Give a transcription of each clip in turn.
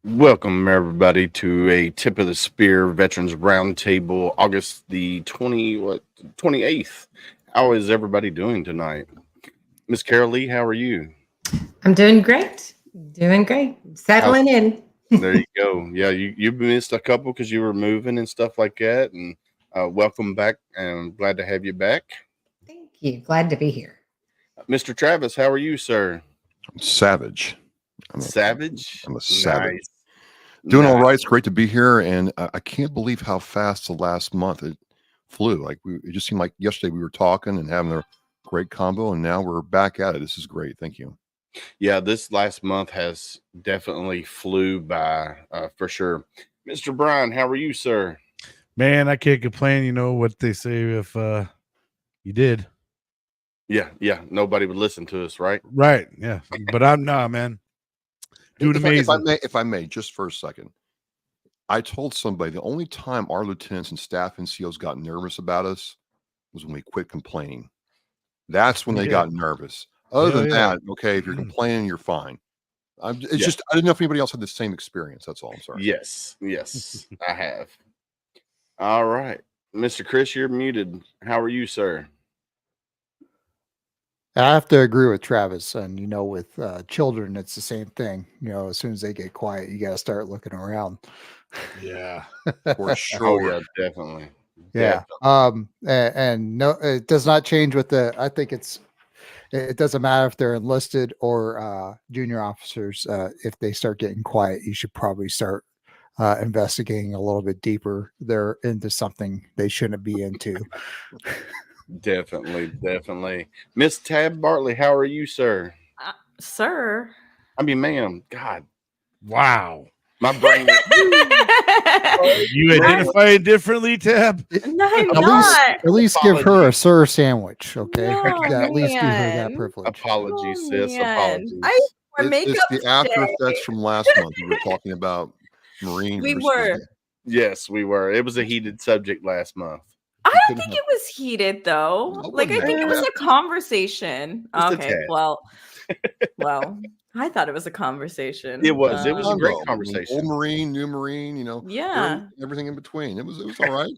Welcome everybody to a Tip of the Spear Veterans Roundtable, August the 28th. How is everybody doing tonight? Miss Carol Lee, how are you? I'm doing great. Doing great. How's Settling in. There you go. Yeah, you missed a couple because you were moving and stuff like that. And welcome back, and glad to have you back. Thank you. Glad to be here. Mr. Travis, how are you, sir? Savage. Savage? I'm a savage. Nice. Doing all Nice. right. It's great to be here, and I can't believe how fast the last month it flew. It just seemed like yesterday we were talking and having a great combo, and now we're back at it. This is great. Thank you. Yeah, this last month has definitely flew by for sure. Mr. Brian, how are you, sir? Man, I can't complain. You know what they say if you did. Yeah. Nobody would listen to us, right? Right. Yeah. But I'm not, man. Doing amazing. If I may, just for a second, I told somebody the only time our lieutenants and staff NCOs got nervous about us was when we quit complaining. That's when they got nervous. Other than that, okay, if you're complaining, you're fine. Just I didn't know if anybody else had the same experience. That's all. I'm sorry. Yes, I have. All right, Mr. Chris, you're muted. How are you, sir? I have to agree with Travis, and with children, it's the same thing. As soon as they get quiet, you got to start looking around. Yeah, for sure. Oh yeah, definitely. Yeah. And no, it does not change with the. I think it doesn't matter if they're enlisted or junior officers. If they start getting quiet, you should probably start investigating a little bit deeper. They're into something they shouldn't be into. Definitely. Miss Tab Bartley, how are you, sir? Sir. I mean, ma'am. God, wow. my brain. You identify differently, Tab? No, I'm not. At least give her a sir sandwich, okay? No, At least give her that man. privilege. Apologies, Oh, sis. man. Apologies. I wore It's makeup the after today. effects from last month. We were talking about Marine. We versus- were. Yes, we were. It was a heated subject last month. I don't couldn't think have- it was heated though. No, Like I think it was man. a conversation. Just a Okay, tad. well, I thought it was a conversation. It was. It was a great Combo. conversation. Old Marine, new Marine, Yeah. everything in between. It was all right.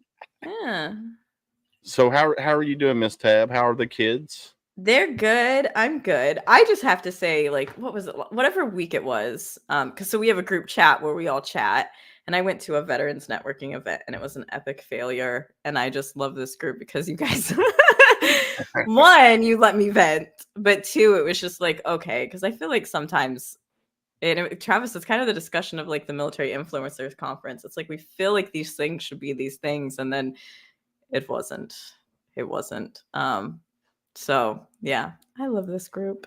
Yeah. So how are you doing, Miss Tab? How are the kids? They're good. I'm good. I just have to say, like, what was it? Whatever week it was. Because so we have a group chat where we all chat. And I went to a veterans networking event and it was an epic failure. And I just love this group because you guys, one, you let me vent, but two, it was just like, okay, because I feel like sometimes, Travis, it's kind of the discussion of like the military influencers conference. It's like we feel like these things should be these things, and then it wasn't. It wasn't. So yeah, I love this group.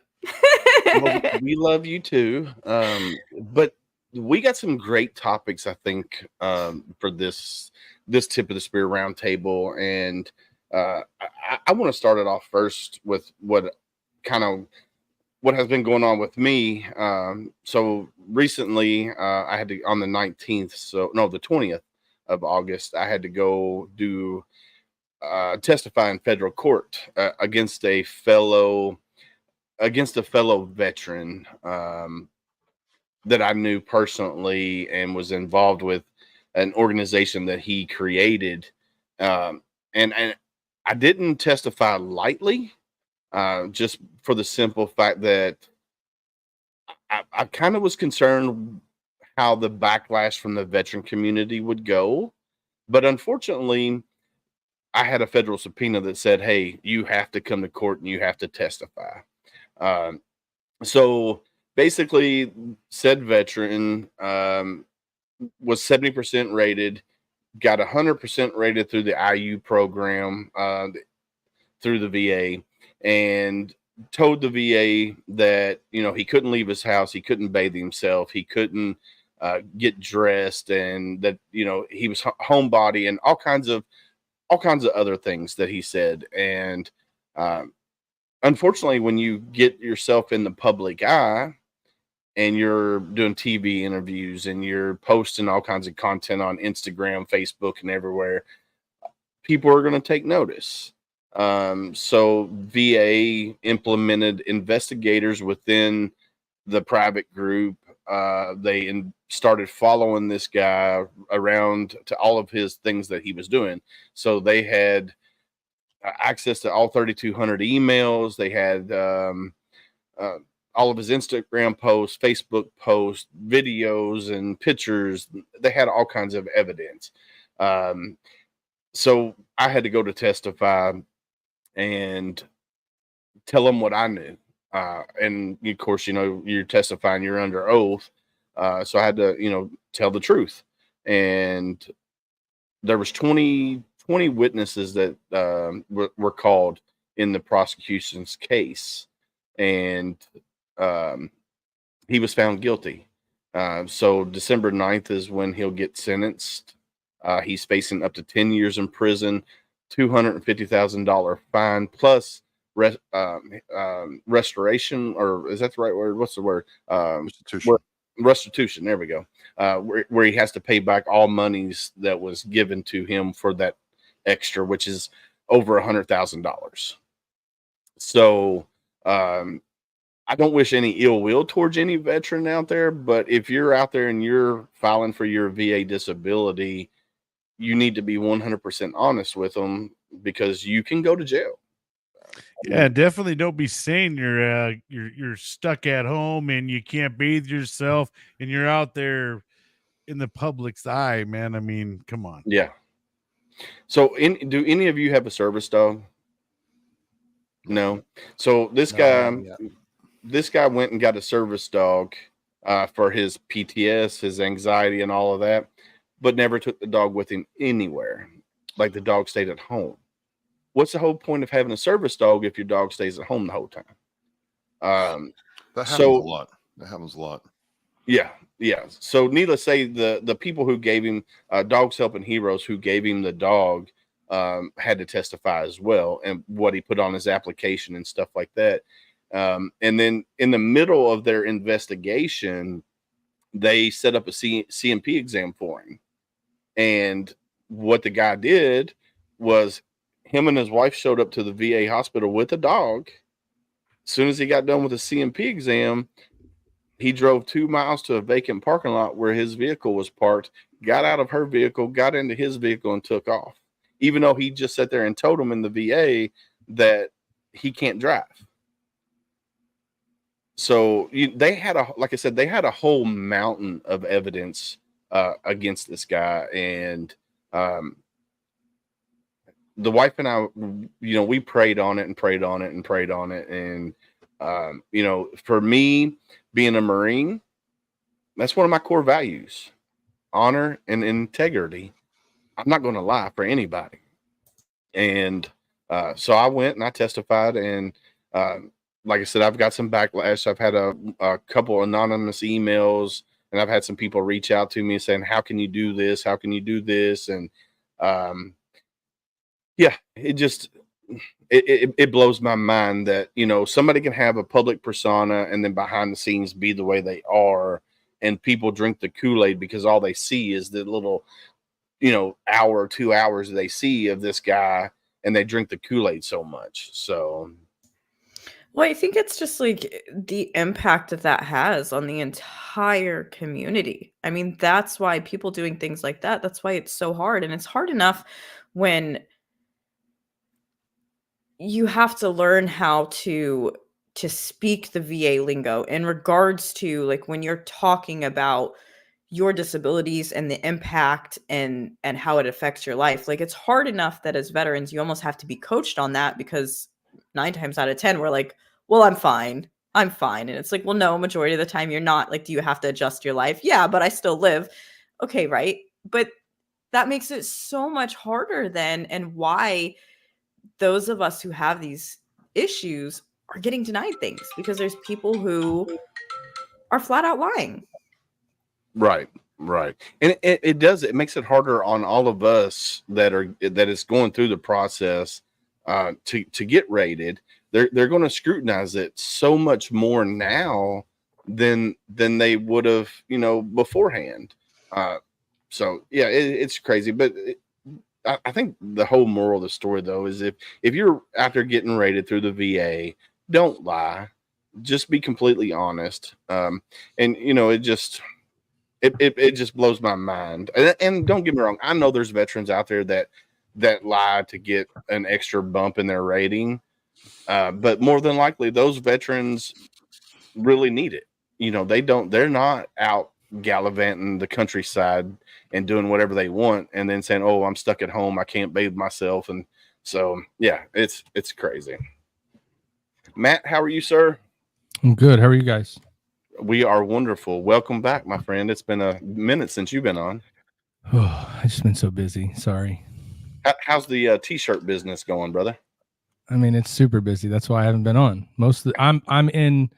Well, we love you too. But we got some great topics, I think, for this Tip of the Spear roundtable, and I want to start it off first with what has been going on with me. So recently, I had to on the 19th, the 20th of August, I had to go do testify in federal court against a fellow veteran that I knew personally and was involved with an organization that he created. And I didn't testify lightly, just for the simple fact that I kind of was concerned how the backlash from the veteran community would go. But unfortunately, I had a federal subpoena that said, hey, you have to come to court and you have to testify. So basically, said veteran was 70% rated, got 100% rated through the IU program, through the VA, and told the VA that, he couldn't leave his house, he couldn't bathe himself, he couldn't get dressed, and that, he was homebody and all kinds of other things that he said. And unfortunately, when you get yourself in the public eye and you're doing TV interviews and you're posting all kinds of content on Instagram, Facebook, and everywhere, people are going to take notice. So VA implemented investigators within the private group. They started following this guy around to all of his things that he was doing. So they had access to all 3,200 emails. They had all of his Instagram posts, Facebook posts, videos, and pictures. They had all kinds of evidence. So I had to go to testify and tell them what I knew. And of course, you're testifying, you're under oath. So I had to, tell the truth. And there was 20 witnesses that were called in the prosecution's case. And he was found guilty. So December 9th is when he'll get sentenced. He's facing up to 10 years in prison, $250,000 fine, plus restoration, or is that the right word? What's the word? Restitution. Restitution. There we go. Where he has to pay back all monies that was given to him for that extra, which is over $100,000. So I don't wish any ill will towards any veteran out there, but if you're out there and you're filing for your VA disability, you need to be 100% honest with them, because you can go to jail. Yeah, definitely don't be saying you're stuck at home and you can't bathe yourself and you're out there in the public's eye, man. I mean, come on. Yeah. So do any of you have a service dog? No. So this guy went and got a service dog for his PTS, his anxiety, and all of that, but never took the dog with him anywhere. Like, the dog stayed at home. What's the whole point of having a service dog if your dog stays at home the whole time? That happens a lot. That happens a lot. Yeah. So needless to say, the people who gave him Dogs Helping Heroes, who gave him the dog, had to testify as well, and what he put on his application and stuff like that. And then in the middle of their investigation, they set up a CMP exam for him. And what the guy did was, him and his wife showed up to the VA hospital with a dog. As soon as he got done with the CMP exam, he drove 2 miles to a vacant parking lot where his vehicle was parked, got out of her vehicle, got into his vehicle, and took off, even though he just sat there and told him in the VA that he can't drive. So they had like I said, they had a whole mountain of evidence against this guy. And the wife and I, we prayed on it and prayed on it and prayed on it. And, for me, being a Marine, that's one of my core values: honor and integrity. I'm not going to lie for anybody. And so I went and I testified, and like I said, I've got some backlash. I've had a couple anonymous emails, and I've had some people reach out to me saying, "How can you do this? How can you do this?" And yeah, it blows my mind that, somebody can have a public persona and then behind the scenes be the way they are, and people drink the Kool-Aid because all they see is the little, hour or 2 hours they see of this guy, and they drink the Kool-Aid so much. So, well, I think it's just like the impact that has on the entire community. I mean, that's why people doing things like that, that's why it's so hard. And it's hard enough when you have to learn how to speak the VA lingo in regards to, like, when you're talking about your disabilities and the impact and how it affects your life. Like, it's hard enough that as veterans, you almost have to be coached on that, because 9 times out of 10, we're like, well, I'm fine. And it's like, well, no, majority of the time you're not. Like, do you have to adjust your life? Yeah, but I still live. Okay, right. But that makes it so much harder then, and why those of us who have these issues are getting denied things, because there's people who are flat out lying. Right. And it makes it harder on all of us that is going through the process to get rated. They're going to scrutinize it so much more now than they would have, beforehand. So yeah, it's crazy. But I think the whole moral of the story, though, is if you're after getting rated through the VA, don't lie. Just be completely honest. And it just, It just blows my mind. And don't get me wrong, I know there's veterans out there that lie to get an extra bump in their rating, but more than likely, those veterans really need it. You know, they're not out gallivanting the countryside and doing whatever they want, and then saying, "Oh, I'm stuck at home. I can't bathe myself." And so, yeah, it's crazy. Matt, how are you, sir? I'm good. How are you guys? We are wonderful. Welcome back, my friend. It's been a minute since you've been on. Oh, I've just been so busy. Sorry. How's the t-shirt business going, brother? I mean, it's super busy. That's why I haven't been on. I'm in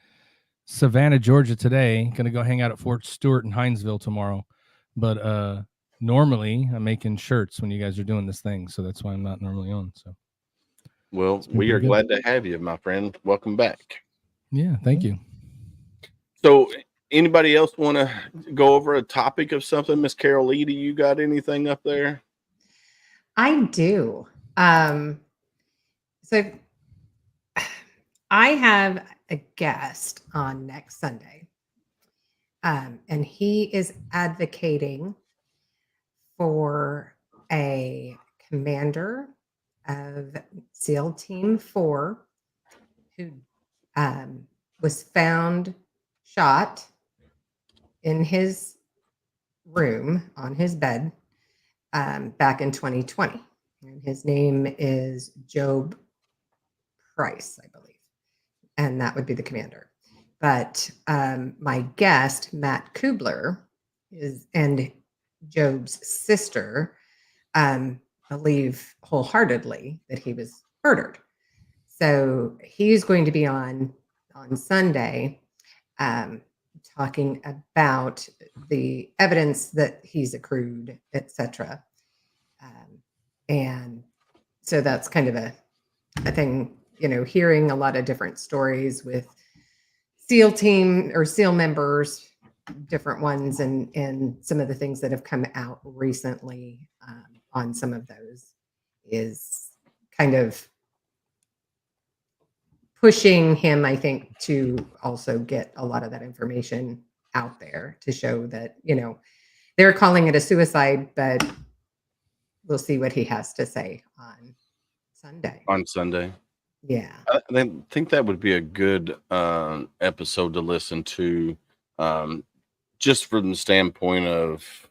Savannah, Georgia today. Gonna go hang out at Fort Stewart and Hinesville tomorrow. But normally I'm making shirts when you guys are doing this thing, so that's why I'm not normally on. So Well, been we are pretty glad to have you, my friend. Welcome back. yeah, thank you. So, anybody else want to go over a topic of something? Miss Carol Lee, do you got anything up there? I do. So I have a guest on next Sunday, and he is advocating for a commander of SEAL Team 4 who was found shot in his room on his bed back in 2020. And his name is Job Price, I believe. And that would be the commander. But my guest, Matt Kubler, and Job's sister believe wholeheartedly that he was murdered. So he's going to be on Sunday talking about the evidence that he's accrued, etc. And so that's kind of a thing, you know, hearing a lot of different stories with SEAL team or SEAL members, different ones, and some of the things that have come out recently on some of those is kind of pushing him, I think, to also get a lot of that information out there to show that, you know, they're calling it a suicide, but we'll see what he has to say on Sunday. On Sunday. Yeah. I think that would be a good episode to listen to, just from the standpoint of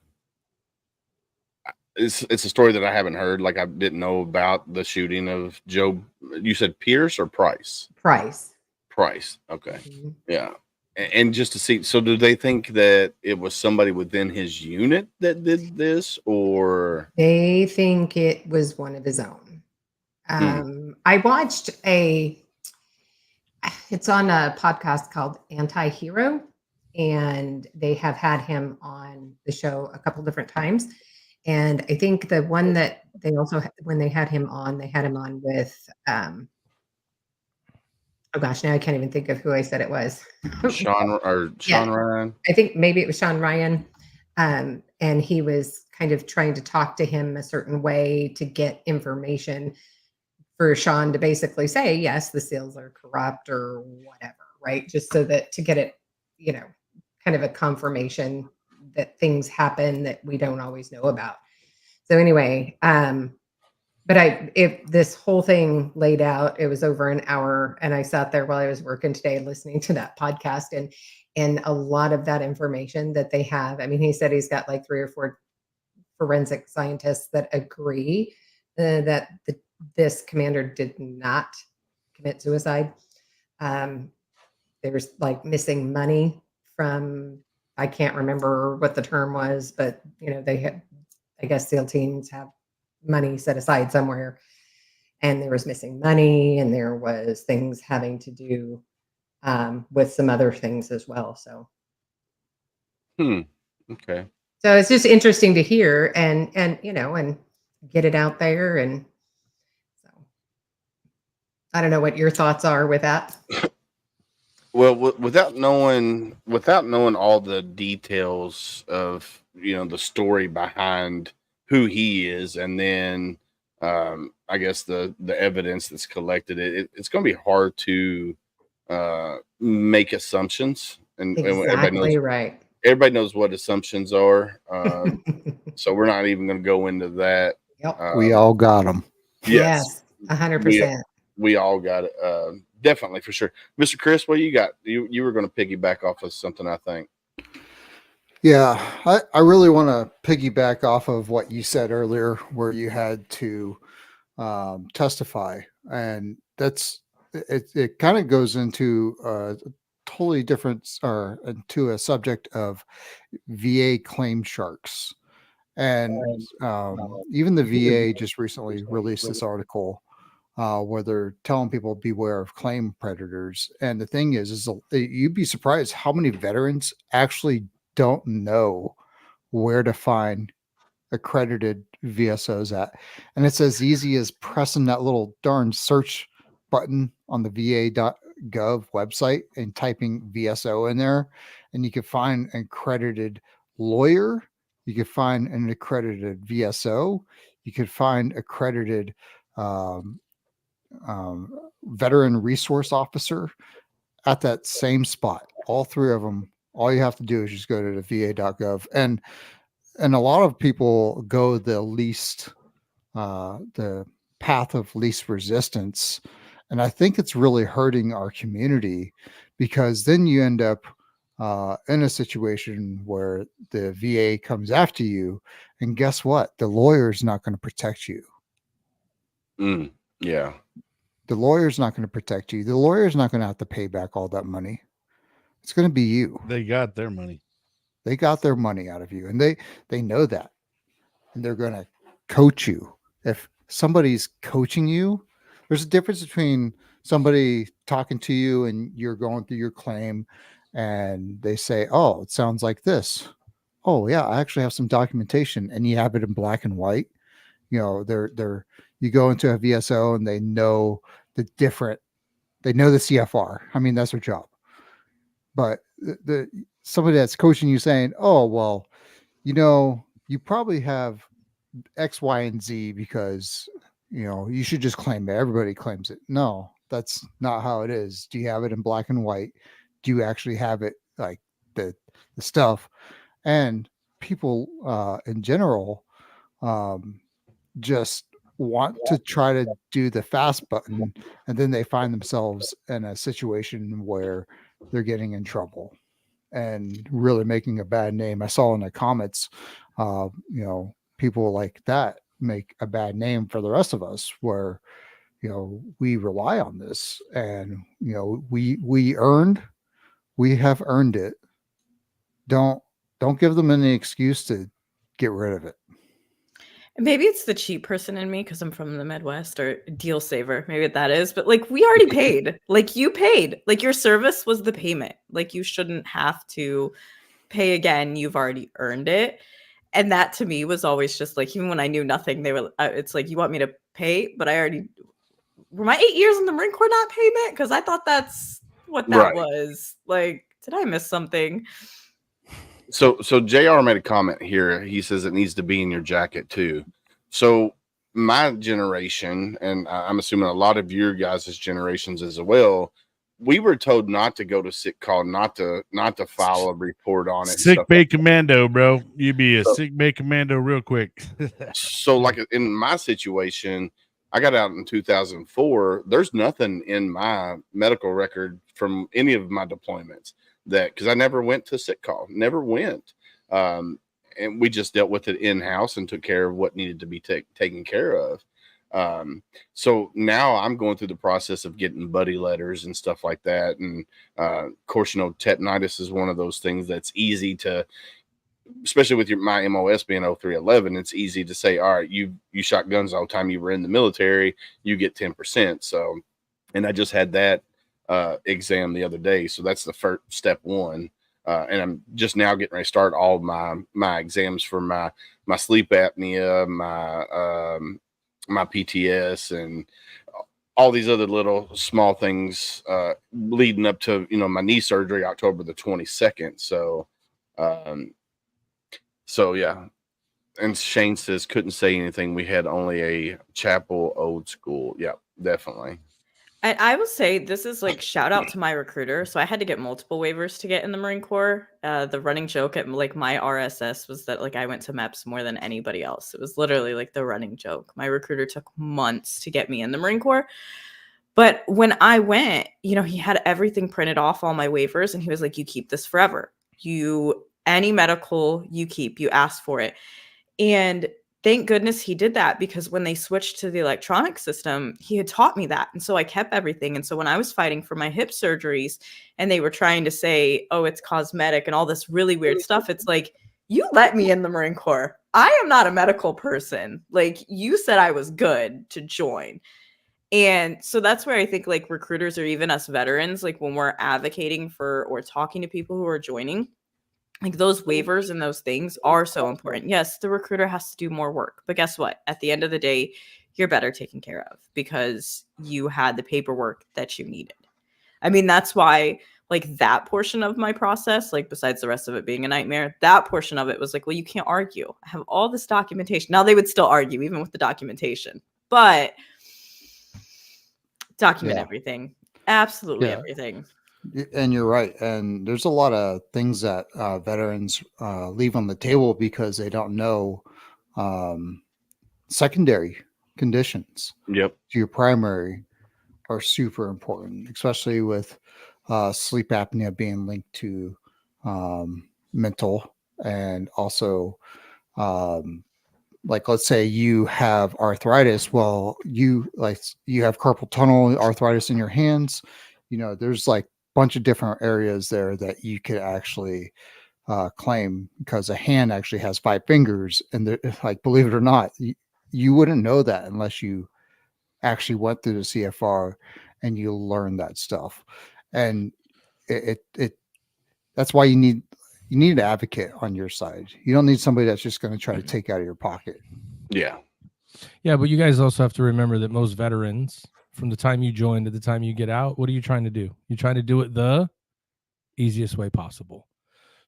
it's a story that I haven't heard. Like, I didn't know about the shooting of Job. You said Pierce or Price? Price. Price. Okay. Mhm. Yeah. And just to see, so do they think that it was somebody within his unit that did this, or They think it was one of his own. I watched it's on a podcast called Anti-Hero, and they have had him on the show a couple different times. And I think the one that they also, when they had him on with, oh gosh, now I can't even think of who I said it was. Sean Yeah. Ryan? I think maybe it was Sean Ryan. And he was kind of trying to talk to him a certain way to get information for Sean to basically say, yes, the SEALs are corrupt or whatever, right? Just so that to get it, you know, kind of a confirmation that things happen that we don't always know about. So anyway, but if this whole thing laid out, it was over an hour, and I sat there while I was working today listening to that podcast, and a lot of that information that they have. I mean, he said he's got like 3 or 4 forensic scientists that agree that this commander did not commit suicide. There's like missing money from, I can't remember what the term was, but you know, they have, I guess SEAL teams have money set aside somewhere, and there was missing money, and there was things having to do with some other things as well. So, Okay. so it's just interesting to hear and you know, and get it out there. And so, I don't know what your thoughts are with that. Well, without knowing all the details of, you know, the story behind who he is, and then I guess the evidence that's collected, it's going to be hard to make assumptions. And everybody knows Exactly right. everybody knows what assumptions are. So we're not even going to go into that. Yep. We all got them. Yes, 100%. we all got it. Definitely for sure. Mr. Chris, what you got? You were going to piggyback off of something, I think. Yeah, I really want to piggyback off of what you said earlier, where you had to testify, and that's it. It kind of goes into a totally different, or into a subject of VA claim sharks, and even the VA just recently released this article where they're telling people beware of claim predators. And the thing is you'd be surprised how many veterans actually don't know where to find accredited VSOs at. And it's as easy as pressing that little darn search button on the va.gov website and typing VSO in there. And you can find an accredited lawyer. You could find an accredited VSO. You could find accredited veteran resource officer at that same spot. All three of them. All you have to do is just go to the va.gov, and a lot of people go the path of least resistance, and I think it's really hurting our community, because then you end up in a situation where the VA comes after you, and guess what? The lawyer is not going to protect you. Yeah. The lawyer's not going to protect you. The lawyer's not going to have to pay back all that money. It's going to be you. They got their money. They got their money out of you, and they know that, and they're going to coach you. If somebody's coaching you, there's a difference between somebody talking to you and you're going through your claim, and they say, "Oh, it sounds like this." Oh, yeah, I actually have some documentation, and you have it in black and white. You know, you go into a VSO and they know the CFR. I mean, that's their job. But somebody that's coaching you saying, "Oh, well, you probably have X, Y, and Z because, you should just claim it. Everybody claims it." No, that's not how it is. Do you have it in black and white? Do you actually have it, like the stuff? And people in general just want to try to do the fast button, and then they find themselves in a situation where they're getting in trouble and really making a bad name. I saw in the comments, people like that make a bad name for the rest of us, where, we rely on this, and, we have earned it. Don't give them any excuse to get rid of it. Maybe it's the cheap person in me because I'm from the Midwest, or deal saver. Maybe that is. But like, we already paid. Like, you paid. Like, your service was the payment. Like, you shouldn't have to pay again. You've already earned it. And that to me was always just like, even when I knew nothing, they were. It's like, you want me to pay, but I already. Were my 8 years in the Marine Corps not payment? Because I thought that's what that was. Like, did I miss something? So JR made a comment here. He says it needs to be in your jacket too. So my generation, and I'm assuming a lot of your guys' generations as well, we were told not to go to sick call, not to file a report on it. Sick bay commando, bro. You'd be a sick bay commando real quick. So like in my situation, I got out in 2004. There's nothing in my medical record from any of my deployments because I never went to sick call, never went. And we just dealt with it in-house and took care of what needed to be taken care of. So now I'm going through the process of getting buddy letters and stuff like that. And of course, tetanitis is one of those things that's easy to, especially with my MOS being 0311, it's easy to say, all right, you shot guns all the time you were in the military, you get 10%. So, and I just had that exam the other day. So that's the first step one. And I'm just now getting ready to start all my exams for my sleep apnea, my PTS, and all these other little small things leading up to, my knee surgery, October the 22nd. So yeah. And Shane says, couldn't say anything. We had only a chapel old school. Yeah, definitely. And I will say this is like shout out to my recruiter. So I had to get multiple waivers to get in the Marine Corps. The running joke at like my RSS was that like I went to MEPS more than anybody else. It was literally like the running joke. My recruiter took months to get me in the Marine Corps. But when I went, you know, he had everything printed off, all my waivers, and he was like, you keep this forever. Any medical you keep, you ask for it. And thank goodness he did that, because when they switched to the electronic system, he had taught me that. And so I kept everything. And so when I was fighting for my hip surgeries and they were trying to say, oh, it's cosmetic and all this really weird stuff, it's like, you let me in the Marine Corps. I am not a medical person. Like, you said I was good to join. And so that's where I think like recruiters, or even us veterans, like when we're advocating for or talking to people who are joining, like those waivers and those things are so important. Yes, the recruiter has to do more work, but guess what? At the end of the day, you're better taken care of because you had the paperwork that you needed. I mean, that's why like that portion of my process, like besides the rest of it being a nightmare, that portion of it was like, well, you can't argue. I have all this documentation. Now they would still argue even with the documentation, but document everything. Absolutely everything. And you're right. And there's a lot of things that veterans leave on the table because they don't know secondary conditions Yep. to your primary are super important, especially with sleep apnea being linked to mental, and also like let's say you have arthritis. Well, you have carpal tunnel arthritis in your hands. You know, there's like bunch of different areas there that you could actually claim, because a hand actually has 5 fingers, and like, believe it or not, you wouldn't know that unless you actually went through the CFR and you learn that stuff. And it that's why you need an advocate on your side. You don't need somebody that's just going to try to take out of your pocket. Yeah. Yeah, but you guys also have to remember that most veterans, from the time you join to the time you get out, what are you trying to do? You're trying to do it the easiest way possible.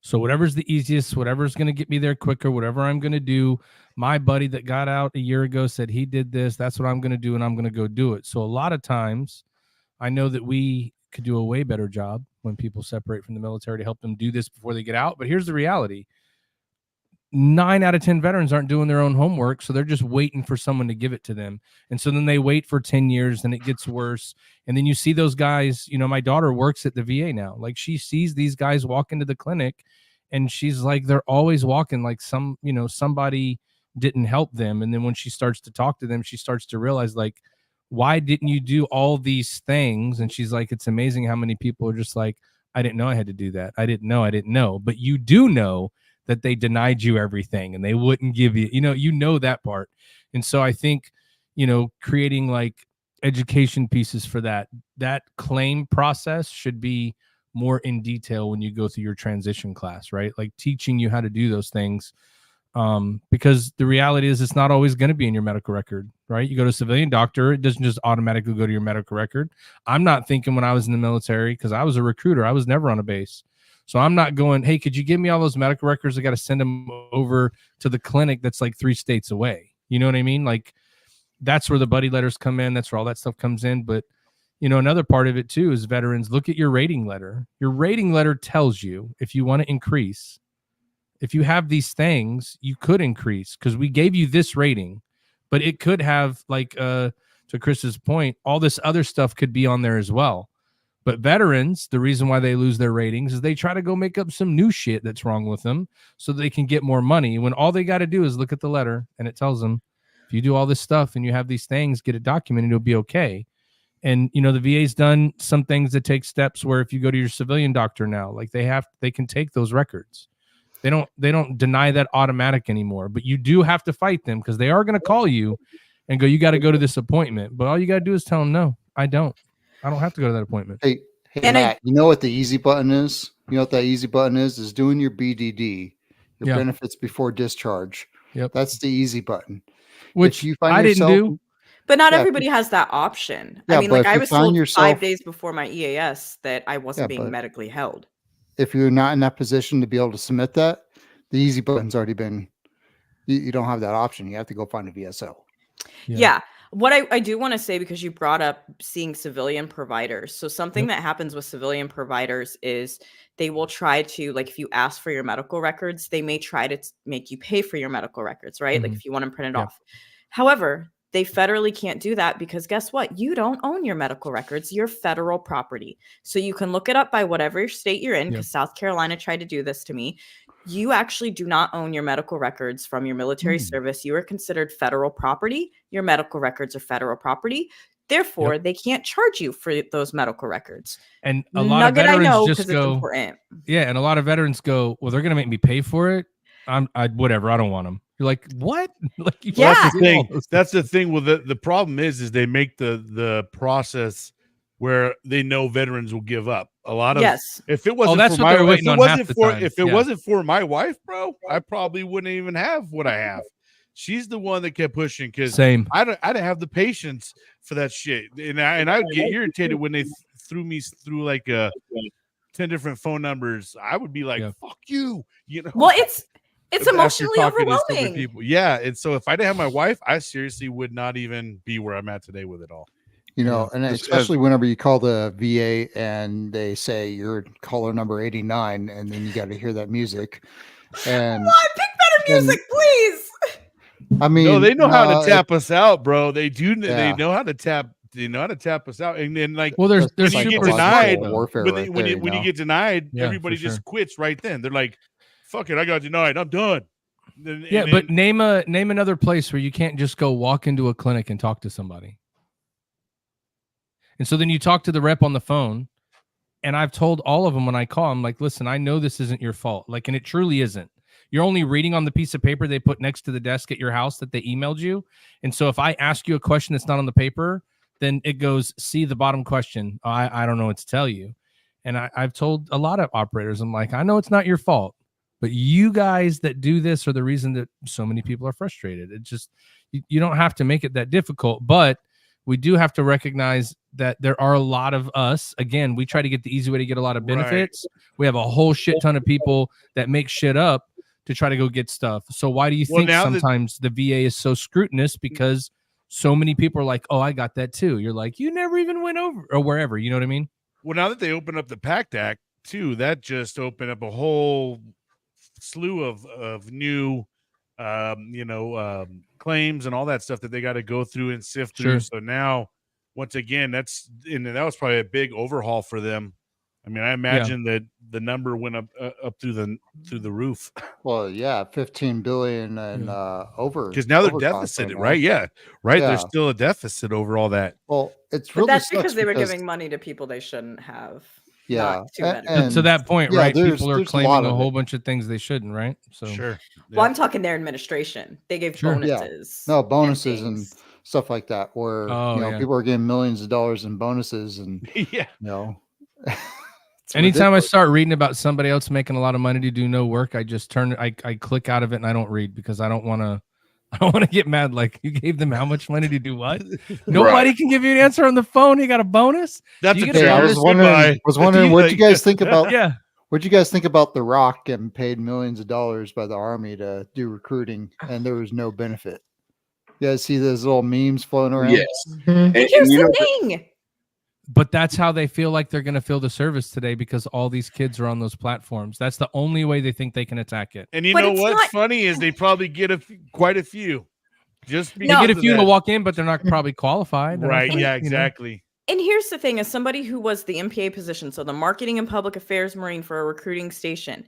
So whatever's the easiest, whatever's going to get me there quicker, whatever I'm going to do. My buddy that got out a year ago said he did this. That's what I'm going to do, and I'm going to go do it. So a lot of times I know that we could do a way better job when people separate from the military to help them do this before they get out. But here's the reality. 9 out of 10 veterans aren't doing their own homework, so they're just waiting for someone to give it to them. And so then they wait for 10 years, and it gets worse. And then you see those guys, you know, my daughter works at the VA now. Like, she sees these guys walk into the clinic, and she's like, they're always walking like somebody didn't help them. And then when she starts to talk to them, she starts to realize, like, why didn't you do all these things? And she's like, it's amazing how many people are just like, I didn't know I had to do that. I didn't know. But you do know that they denied you everything and they wouldn't give you that part. And so I think, creating like education pieces for that claim process should be more in detail when you go through your transition class, right? Like teaching you how to do those things. Because the reality is it's not always going to be in your medical record, right? You go to a civilian doctor, it doesn't just automatically go to your medical record. I'm not thinking when I was in the military, because I was a recruiter, I was never on a base. So I'm not going, hey, could you give me all those medical records? I got to send them over to the clinic that's like 3 states away. You know what I mean? Like, that's where the buddy letters come in. That's where all that stuff comes in. But, another part of it too is veterans, look at your rating letter. Your rating letter tells you if you want to increase. If you have these things, you could increase, because we gave you this rating, but it could have, like, to Chris's point, all this other stuff could be on there as well. But veterans, the reason why they lose their ratings is they try to go make up some new shit that's wrong with them so they can get more money, when all they got to do is look at the letter and it tells them, if you do all this stuff and you have these things, get it documented, it'll be okay. And, the VA's done some things that take steps where if you go to your civilian doctor now, like they can take those records. They don't deny that automatic anymore, but you do have to fight them, because they are going to call you and go, you got to go to this appointment. But all you got to do is tell them, no, I don't have to go to that appointment. Hey, And Matt, you know what the easy button is? You know what that easy button is doing your BDD, your benefits before discharge. Yep. That's the easy button. Which if you find I yourself, didn't do. But not everybody has that option. Yeah, I mean, but like, if I you was find told yourself- 5 days before my EAS that I wasn't being but- medically held. if you're not in that position to be able to submit that, the easy button's already been, you don't have that option. You have to go find a VSO. Yeah. What I do want to say, because you brought up seeing civilian providers. So something that happens with civilian providers is they will try to, like, if you ask for your medical records, they may try to make you pay for your medical records, right? Like Mhm. if you want them printed Yep. off. However, they federally can't do that because guess what? You don't own your medical records. You're federal property. So you can look it up by whatever state you're in, because South Carolina tried to do this to me. You actually do not own your medical records from your military service. You are considered federal property. Your medical records are federal property. Therefore, they can't charge you for those medical records. And a lot Nugget of I veterans know just because it's go, important. yeah, and a lot of veterans go, well, they're gonna make me pay for it. Whatever, I don't want them. You're like, what? Like, you Yeah. That's the did all thing. those That's the thing. Well, the problem is they make the process where they know veterans will give up. A lot of Yes. if it wasn't that's for what my they're waiting on half the time. if it Yeah. wasn't for my wife, bro, I probably wouldn't even have what I have. She's the one that kept pushing because Same. I didn't have the patience for that shit, and I would get irritated when they threw me through like 10 different phone numbers. I would be like, Yeah. "Fuck you," you know. Well, it's after emotionally talking to stupid overwhelming. people. Yeah, and so if I didn't have my wife, I seriously would not even be where I'm at today with it all. You know, and Just especially whenever you call the VA and they say you're caller number 89, and then you got to hear that music. And Why? Pick better and- music, please. I mean, No, they know how no, to tap us out, bro. They do. They Yeah. know how to tap. They know how to tap us out, and then like Well, there's that's when you get super denied, smart, though. warfare when, right when, there, you, when you know? get denied, Yeah, everybody for just sure. quits right then. They're like, "Fuck it, I got denied. I'm done." Yeah, but name another place where you can't just go walk into a clinic and talk to somebody. And so then you talk to the rep on the phone, and I've told all of them when I call, I'm like, listen, I know this isn't your fault. Like, and it truly isn't. You're only reading on the piece of paper they put next to the desk at your house that they emailed you. And so if I ask you a question that's not on the paper, then it goes, see the bottom question. I don't know what to tell you. And I've told a lot of operators, I'm like, I know it's not your fault, but you guys that do this are the reason that so many people are frustrated. It just, you don't have to make it that difficult, but we do have to recognize that there are a lot of us. Again, we try to get the easy way to get a lot of Right. benefits. We have a whole shit ton of people that make shit up to try to go get stuff. So why do you Well, think now that- sometimes the VA is so scrutinous? Because so many people are like, oh, I got that too. You're like, you never even went over or wherever. You know what I mean? Well, now that they open up the PACT Act too, that just opened up a whole slew of new, claims and all that stuff that they got to go through and sift through. Sure. So now, once again, that was probably a big overhaul for them. I mean, I imagine that the number went up through the roof Well, yeah, 15 billion and over because now they're overcost deficited, now. right? Yeah, right. Yeah. There's still a deficit over all that. Well, it's But really that's sucks because they were giving money to people they shouldn't have. yeah, not to veterans. and To that point, yeah, right? there's- People are there's a claiming lot a of whole it. bunch of things they shouldn't, right? So Sure. Well, I'm talking their administration. They gave Sure. Yeah. bonuses. no bonuses and things. stuff like that, where Oh, yeah. people are getting millions of dollars in bonuses, and Yeah. it's anytime I ridiculous. start reading about somebody else making a lot of money to do no work, I just I click out of it and I don't read because I don't want to get mad. Like, you gave them how much money to do what? Nobody can give you an answer on the phone. You got a bonus? That's You a get a Hey, I bonus? was wondering, what you guys think about Yeah. what you guys think about The Rock getting paid millions of dollars by the army to do recruiting, and there was no benefit. You guys see those little memes floating around? Yes. Mhm. And Here's you know, the thing. But that's how they feel like they're going to fill the service today because all these kids are on those platforms. That's the only way they think they can attack it. And you But know it's what's not- funny is they probably get quite a few. Just They because get a of few to that. walk in, but they're not probably qualified. They're not Right. gonna, Yeah, you know. exactly. And here's the thing, as somebody who was the MPA position, so the marketing and public affairs Marine for a recruiting station,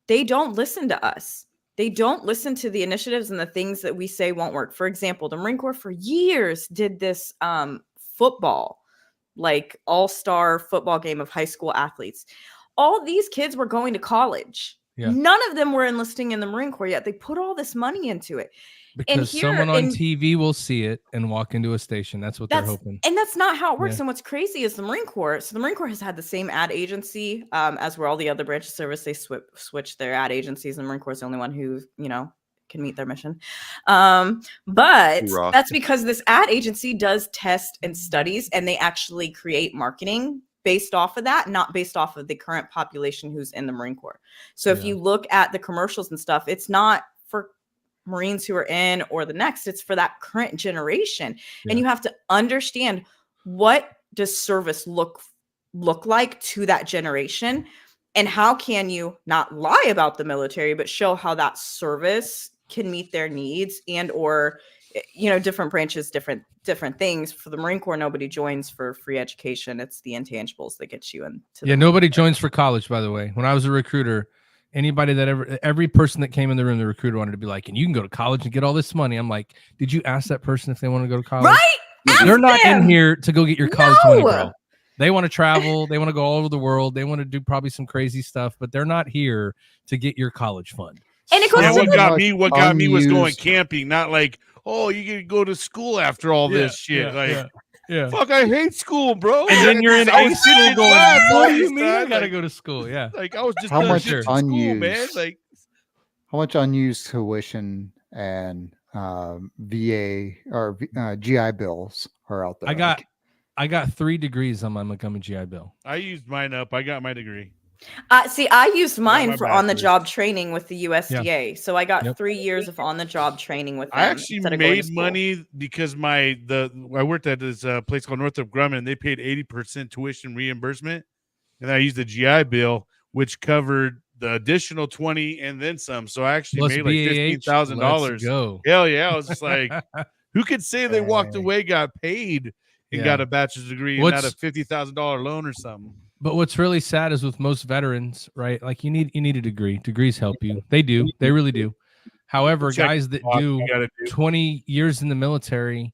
they don't listen to us. They don't listen to the initiatives and the things that we say won't work. For example, the Marine Corps for years did this football, like all-star football game of high school athletes. All these kids were going to college. Yeah. None of them were enlisting in the Marine Corps yet. They put all this money into it. Because here someone on in- TV will see it and walk into a station. That's what they're hoping. And that's not how it works. Yeah. And what's crazy is the Marine Corps. So the Marine Corps has had the same ad agency as where all the other branches of service. They switch their ad agencies. And the Marine Corps is the only one who, can meet their mission. But Hoorah. that's because this ad agency does test and studies, and they actually create marketing based off of that, not based off of the current population who's in the Marine Corps. So if Yeah. you look at the commercials and stuff, it's not for Marines who are in or the next. It's for that current generation. Yeah. And you have to understand, what does service look like to that generation, and how can you not lie about the military, but show how that service can meet their needs, and or different branches, different things. For the Marine Corps, nobody joins for free education. It's the intangibles that get you into nobody joins for college, by the way. When I was a recruiter, anybody that every person that came in the room, the recruiter wanted to be like, and you can go to college and get all this money. I'm like, did you ask that person if they want to go to college? Right? They're Ask not them. in here to go get your college money, No. bro. They want to travel. They want to go all over the world. They want to do probably some crazy stuff, but they're not here to get your college fund. And it goes Yeah, to what the- got me was going Unused- camping, not like, oh, you can go to school after all this shit. Yeah. Fuck, I hate school, bro. And then you're in I was A school sitting going, class all what do you this mean I time, gotta like- go to school? Yeah. Like I was just How done much shit in school, man. unused? Like How much unused tuition and VA or GI bills are out there? I got 3 degrees on my Montgomery GI Bill. I used mine up. I got my degree. See, I used mine my for on-the-job bachelor's. training with the USDA. So I got 3 years of on-the-job training with them. I actually instead of going to made school. money because I worked at this place called Northrop Grumman, and they paid 80% tuition reimbursement, and I used the GI Bill, which covered the additional 20 and then some. So I actually Plus made like BAH, $15,000. let's go. Hell yeah! I was just like, who could say they walked Dang. away, got paid, and Yeah. got a bachelor's degree, and What's- not a $50,000 loan or something? But what's really sad is with most veterans, right? Like you need a degree. Degrees help you. They do. They really do. However, Check guys that box do you gotta do. 20 years in the military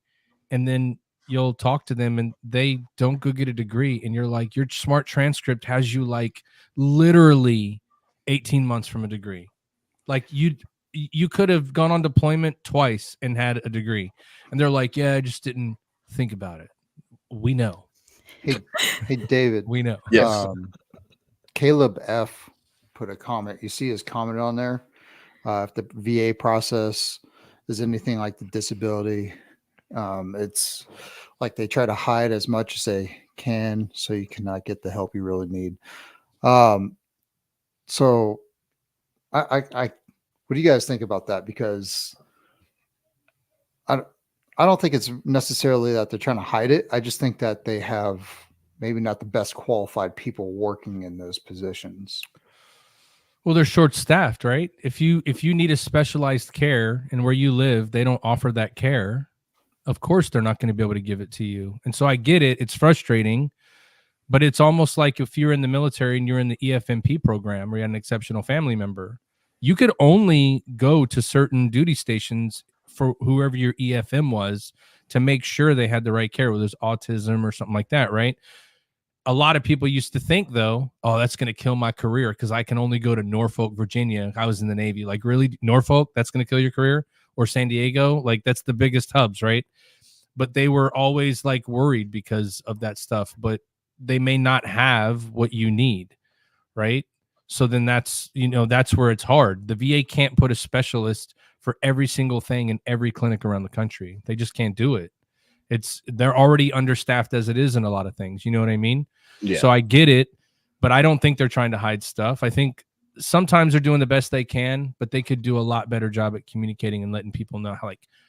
and then you'll talk to them and they don't go get a degree, and you're like, your smart transcript has you like literally 18 months from a degree. Like you could have gone on deployment twice and had a degree, and they're like, yeah, I just didn't think about it. We know. Hey, David. We know. Yes. Caleb F put a comment. You see his comment on there. If the VA process is anything like the disability, it's like they try to hide as much as they can, so you cannot get the help you really need. So I what do you guys think about that? Because I don't think it's necessarily that they're trying to hide it. I just think that they have maybe not the best qualified people working in those positions. Well, they're short staffed, right? If you need a specialized care and where you live, they don't offer that care. Of course, they're not going to be able to give it to you. And so I get it. It's frustrating, but it's almost like if you're in the military and you're in the EFMP program or you're an exceptional family member, you could only go to certain duty stations for whoever your EFM was to make sure they had the right care, whether there's autism or something like that, right? A lot of people used to think, though, oh, that's going to kill my career because I can only go to Norfolk, Virginia. I was in the Navy. Like, really? Norfolk? That's going to kill your career? Or San Diego? Like, that's the biggest hubs, right? But they were always, like, worried because of that stuff. But they may not have what you need, right? So then that's where it's hard. The VA can't put a specialist for every single thing in every clinic around the country. They just can't do it. They're already understaffed as it is in a lot of things. You know what I mean? Yeah. So I get it, but I don't think they're trying to hide stuff. I think sometimes they're doing the best they can, but they could do a lot better job at communicating and letting people know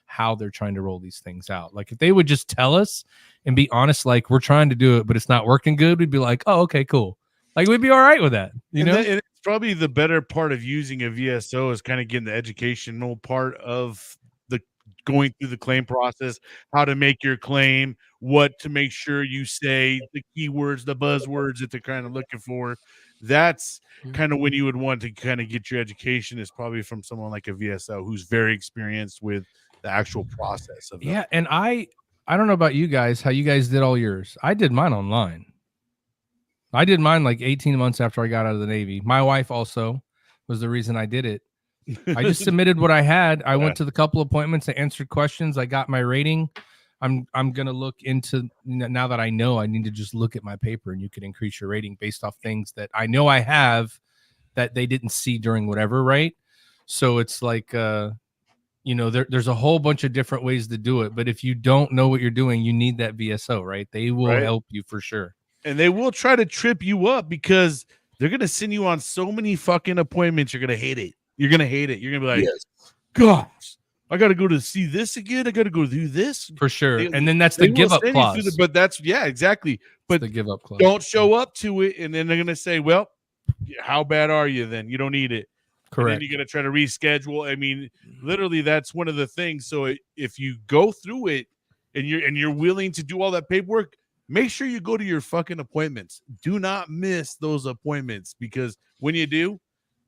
how they're trying to roll these things out. Like if they would just tell us and be honest, like we're trying to do it, but it's not working good, we'd be like, oh, okay, cool. Like we'd be all right with that. You know? And it's probably the better part of using a VSO is kind of getting the educational part of the going through the claim process, how to make your claim, what to make sure you say, the keywords, the buzzwords that they're kind of looking for. That's kind of when you would want to kind of get your education is probably from someone like a VSO who's very experienced with the actual process of Yeah, and I don't know about you guys, how you guys did all yours. I did mine online. I did mine like 18 months after I got out of the Navy. My wife also was the reason I did it. I just submitted what I had. I went to the couple appointments. I answered questions. I got my rating. I'm going to look into, now that I know, I need to just look at my paper, and you can increase your rating based off things that I know I have that they didn't see during whatever, right? So it's like, there's a whole bunch of different ways to do it. But if you don't know what you're doing, you need that VSO, right? They will help you for sure. And they will try to trip you up because they're going to send you on so many fucking appointments. You're going to hate it. You're going to hate it. You're going to be like, Yes. gosh, I got to go to see this again. I got to go do this. For sure. They- And then that's They the will give up send you through clause. but that's exactly. It's But the give up clause. don't show up to it, and then they're gonna say, "Well, how bad are you? Then you don't need it." And Correct. then you're gonna try to reschedule. I mean, literally, that's one of the things. So if you go through it and you're willing to do all that paperwork, make sure you go to your fucking appointments. Do not miss those appointments, because when you do,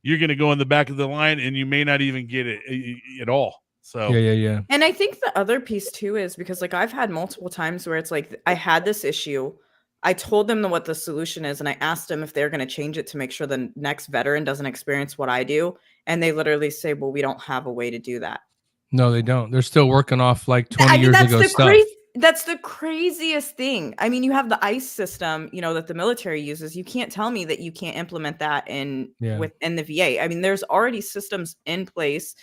you're gonna go in the back of the line and you may not even get it at all. So Yeah. And I think the other piece too is because like I've had multiple times where it's like I had this issue. I told them what the solution is and I asked them if they're going to change it to make sure the next veteran doesn't experience what I do. And they literally say, well, we don't have a way to do that. No, they don't. They're still working off like 20 I mean, years that's ago the stuff. that's the craziest thing. I mean, you have the ICE system, you know, that the military uses. You can't tell me that you can't implement that within the VA. I mean, there's already systems in place.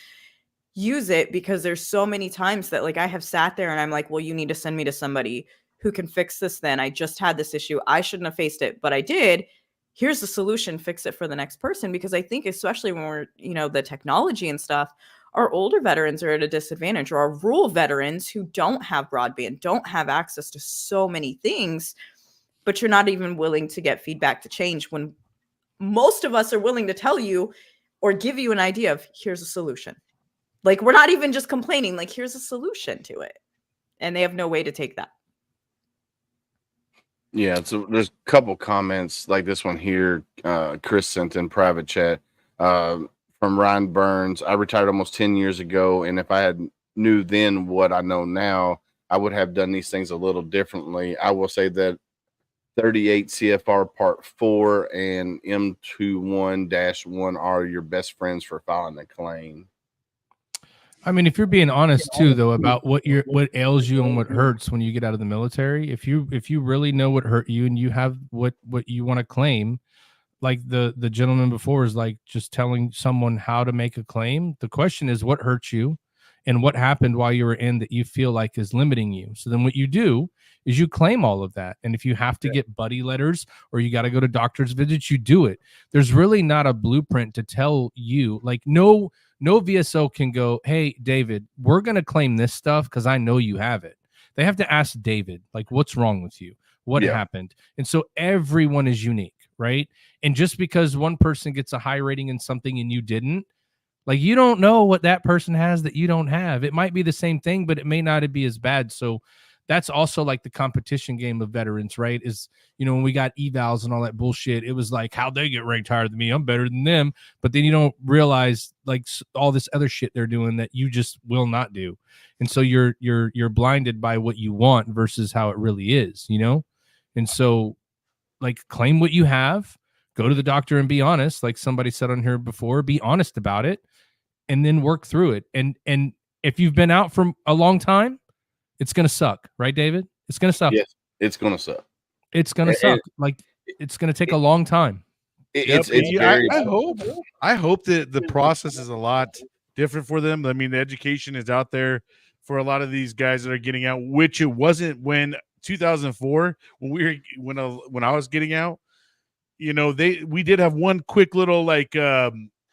Use it, because there's so many times that like I have sat there and I'm like, well, you need to send me to somebody who can fix this. Then I just had this issue. I shouldn't have faced it, but I did. Here's the solution. Fix it for the next person. Because I think especially when we're, you know, the technology and stuff, our older veterans are at a disadvantage, or our rural veterans who don't have broadband, don't have access to so many things, but you're not even willing to get feedback to change when most of us are willing to tell you or give you an idea of here's a solution. Like, we're not even just complaining, like, here's a solution to it. And they have no way to take that. Yeah, so there's a couple comments like this one here. Chris sent in private chat from Ryan Burns. I retired almost 10 years ago, and if I had knew then what I know now, I would have done these things a little differently. I will say that 38 CFR Part 4 and M21-1 are your best friends for filing a claim. I mean, if you're being honest too, though, about what ails you and what hurts when you get out of the military, if you really know what hurt you and you have what you want to claim, like the gentleman before is like just telling someone how to make a claim. The question is what hurt you and what happened while you were in that you feel like is limiting you. So then what you do is you claim all of that. And if you have to get buddy letters or you got to go to doctor's visits, you do it. There's really not a blueprint to tell you, like no VSO can go, hey, David, we're going to claim this stuff because I know you have it. They have to ask David, like, what's wrong with you? What happened? And so everyone is unique, right? And just because one person gets a high rating in something and you didn't, like, you don't know what that person has that you don't have. It might be the same thing, but it may not be as bad. So that's also like the competition game of veterans, right? Is, you know, when we got evals and all that bullshit, it was like, how'd they get ranked higher than me? I'm better than them. But then you don't realize like all this other shit they're doing that you just will not do. And so you're blinded by what you want versus how it really is, you know? And so like claim what you have, go to the doctor and be honest. Like somebody said on here before, be honest about it and then work through it. And if you've been out for a long time, it's going to suck, right, David? It's going to suck. Yes, it's going to suck. It's going to suck. Like it's going to take a long time. It's very. I hope that the process is a lot different for them. I mean, the education is out there for a lot of these guys that are getting out, which it wasn't when 2004 when I was getting out. You know, we did have one quick little like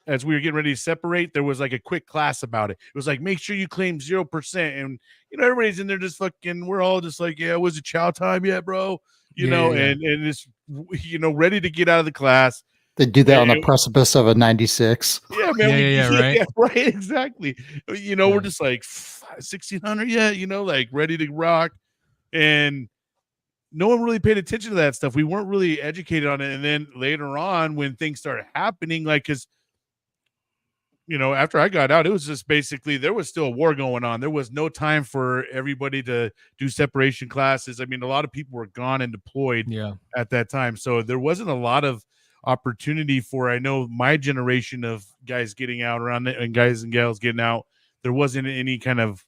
as we were getting ready to separate, there was like a quick class about it. It was like, make sure you claim 0%. And, you know, everybody's in there just fucking, we're all just like, yeah, was it chow time yet, bro? You know, and it's, you know, ready to get out of the class. They do that on the precipice of a 96. Yeah, man. Right. Yeah, right. Exactly. You know, we're just like 1600. Yeah. You know, like ready to rock. And no one really paid attention to that stuff. We weren't really educated on it. And then later on when things started happening, like, cause you know, after I got out, it was just basically there was still a war going on. There was no time for everybody to do separation classes. I mean, a lot of people were gone and deployed at that time. So there wasn't a lot of opportunity for, I know, my generation of guys getting out around it and guys and gals getting out. There wasn't any kind of,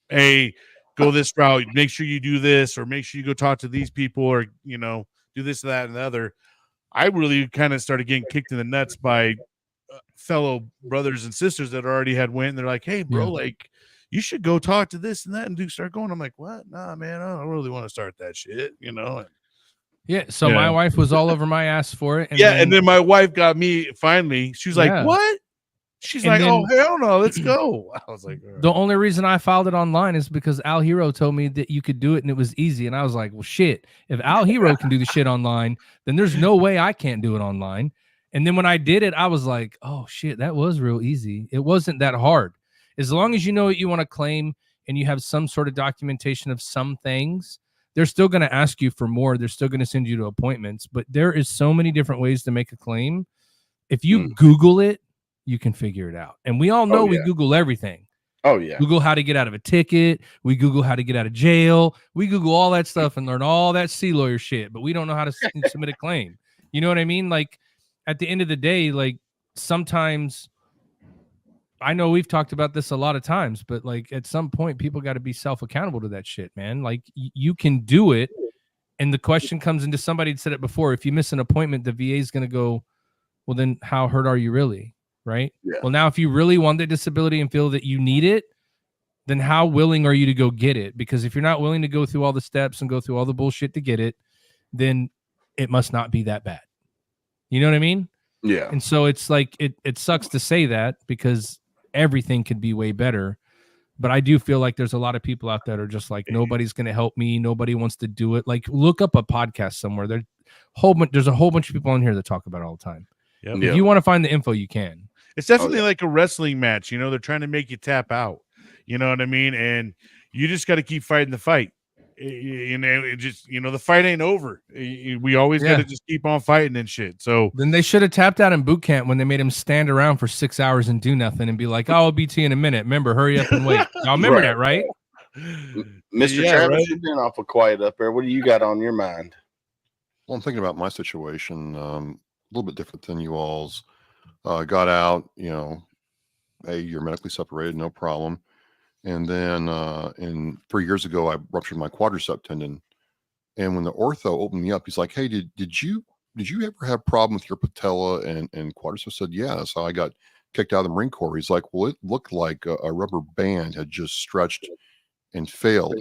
hey, go this route, make sure you do this, or make sure you go talk to these people, or, you know, do this, that, and the other. I really kind of started getting kicked in the nuts by fellow brothers and sisters that already had went, and they're like, hey bro, like you should go talk to this and that and start going. I'm like, what? Nah, man, I don't really want to start that shit, you know? So my wife was all over my ass for it. And then my wife got me finally. She was like, what? She's And like, then- oh, hell no, let's go. I was like, The only reason I filed it online is because Al Hero told me that you could do it and it was easy. And I was like, well, shit, if Al Hero can do the shit online, then there's no way I can't do it online. And then when I did it, I was like, oh shit, that was real easy. It wasn't that hard. As long as you know what you want to claim and you have some sort of documentation of some things, they're still going to ask you for more. They're still going to send you to appointments. But there is so many different ways to make a claim. If you Google it, you can figure it out. And we all know we Google everything. Oh yeah. Google how to get out of a ticket. We Google how to get out of jail. We Google all that stuff and learn all that sea lawyer shit, but we don't know how to submit a claim. You know what I mean? Like at the end of the day, like sometimes I know we've talked about this a lot of times, but like at some point people got to be self-accountable to that shit, man. Like you can do it. And the question comes into somebody had said it before. If you miss an appointment, the VA is going to go, well, then how hurt are you really? Right. Yeah. Well, now, if you really want that disability and feel that you need it, then how willing are you to go get it? Because if you're not willing to go through all the steps and go through all the bullshit to get it, then it must not be that bad. You know what I mean? Yeah. And so it's like, it sucks to say that because everything could be way better. But I do feel like there's a lot of people out there that are just like, nobody's going to help me. Nobody wants to do it. Like look up a podcast somewhere. There's a whole bunch of people on here that talk about it all the time. Yep. If you want to find the info, you can. It's definitely like a wrestling match. You know, they're trying to make you tap out. You know what I mean? And you just got to keep fighting the fight. You know, it just, you know, the fight ain't over. We always got to just keep on fighting and shit. So then they should have tapped out in boot camp when they made him stand around for 6 hours and do nothing and be like, oh, I'll be to you in a minute. Remember, hurry up and wait. Y'all remember that, right? Mr. Yeah, Travis, right? you've been awful quiet up there. What do you got on your mind? Well, I'm thinking about my situation, a little bit different than you all's. Got out, you know, hey, you're medically separated, no problem. And then in 3 years ago, I ruptured my quadricep tendon. And when the ortho opened me up, he's like, hey, did you ever have a problem with your patella and quadricep? I said, yeah. So I got kicked out of the Marine Corps. He's like, well, it looked like a rubber band had just stretched and failed.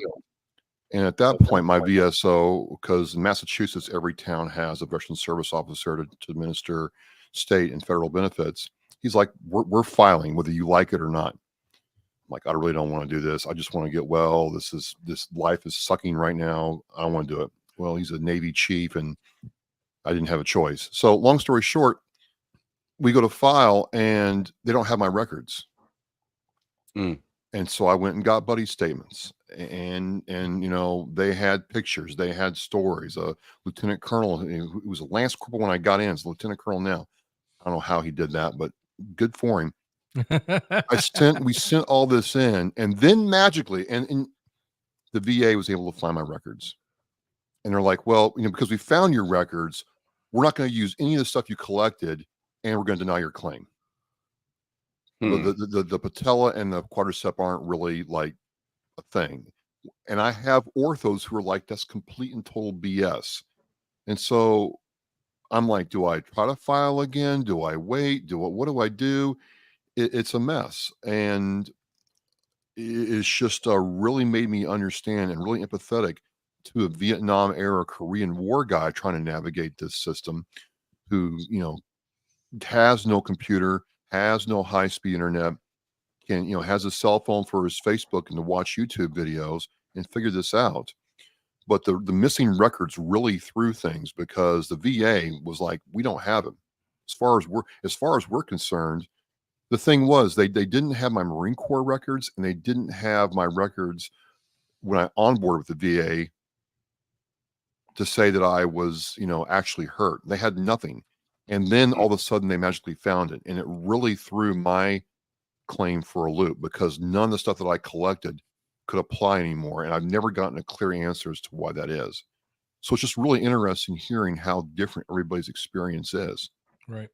And at that point, my VSO, because in Massachusetts, every town has a veteran service officer to administer state and federal benefits. He's like, we're filing whether you like it or not. I'm like, I really don't want to do this. I just want to get well. This life is sucking right now. I don't want to do it. Well, he's a Navy chief and I didn't have a choice. So long story short, we go to file and they don't have my records. And so I went and got buddy statements and you know, they had pictures, they had stories. Lieutenant Colonel, who was a Lance Corporal when I got in, is a Lieutenant Colonel now. I don't know how he did that, but good for him. We sent all this in, and then magically, and the VA was able to find my records. And they're like, well, you know, because we found your records, we're not going to use any of the stuff you collected, and we're going to deny your claim. The patella and the quadricep aren't really like a thing. And I have orthos who are like, that's complete and total BS. And so I'm like, do I try to file again? Do I wait? What do I do? It's a mess. And it's just really made me understand and really empathetic to a Vietnam era Korean War guy trying to navigate this system who, you know, has no computer, has no high-speed internet, can, you know, has a cell phone for his Facebook and to watch YouTube videos and figure this out. But the missing records really threw things because the VA was like, we don't have them. As far as we're concerned, the thing was they didn't have my Marine Corps records and they didn't have my records when I onboarded with the VA to say that I was, you know, actually hurt. They had nothing. And then all of a sudden they magically found it. And it really threw my claim for a loop because none of the stuff that I collected could apply anymore. And I've never gotten a clear answer as to why that is. So it's just really interesting hearing how different everybody's experience is. Right.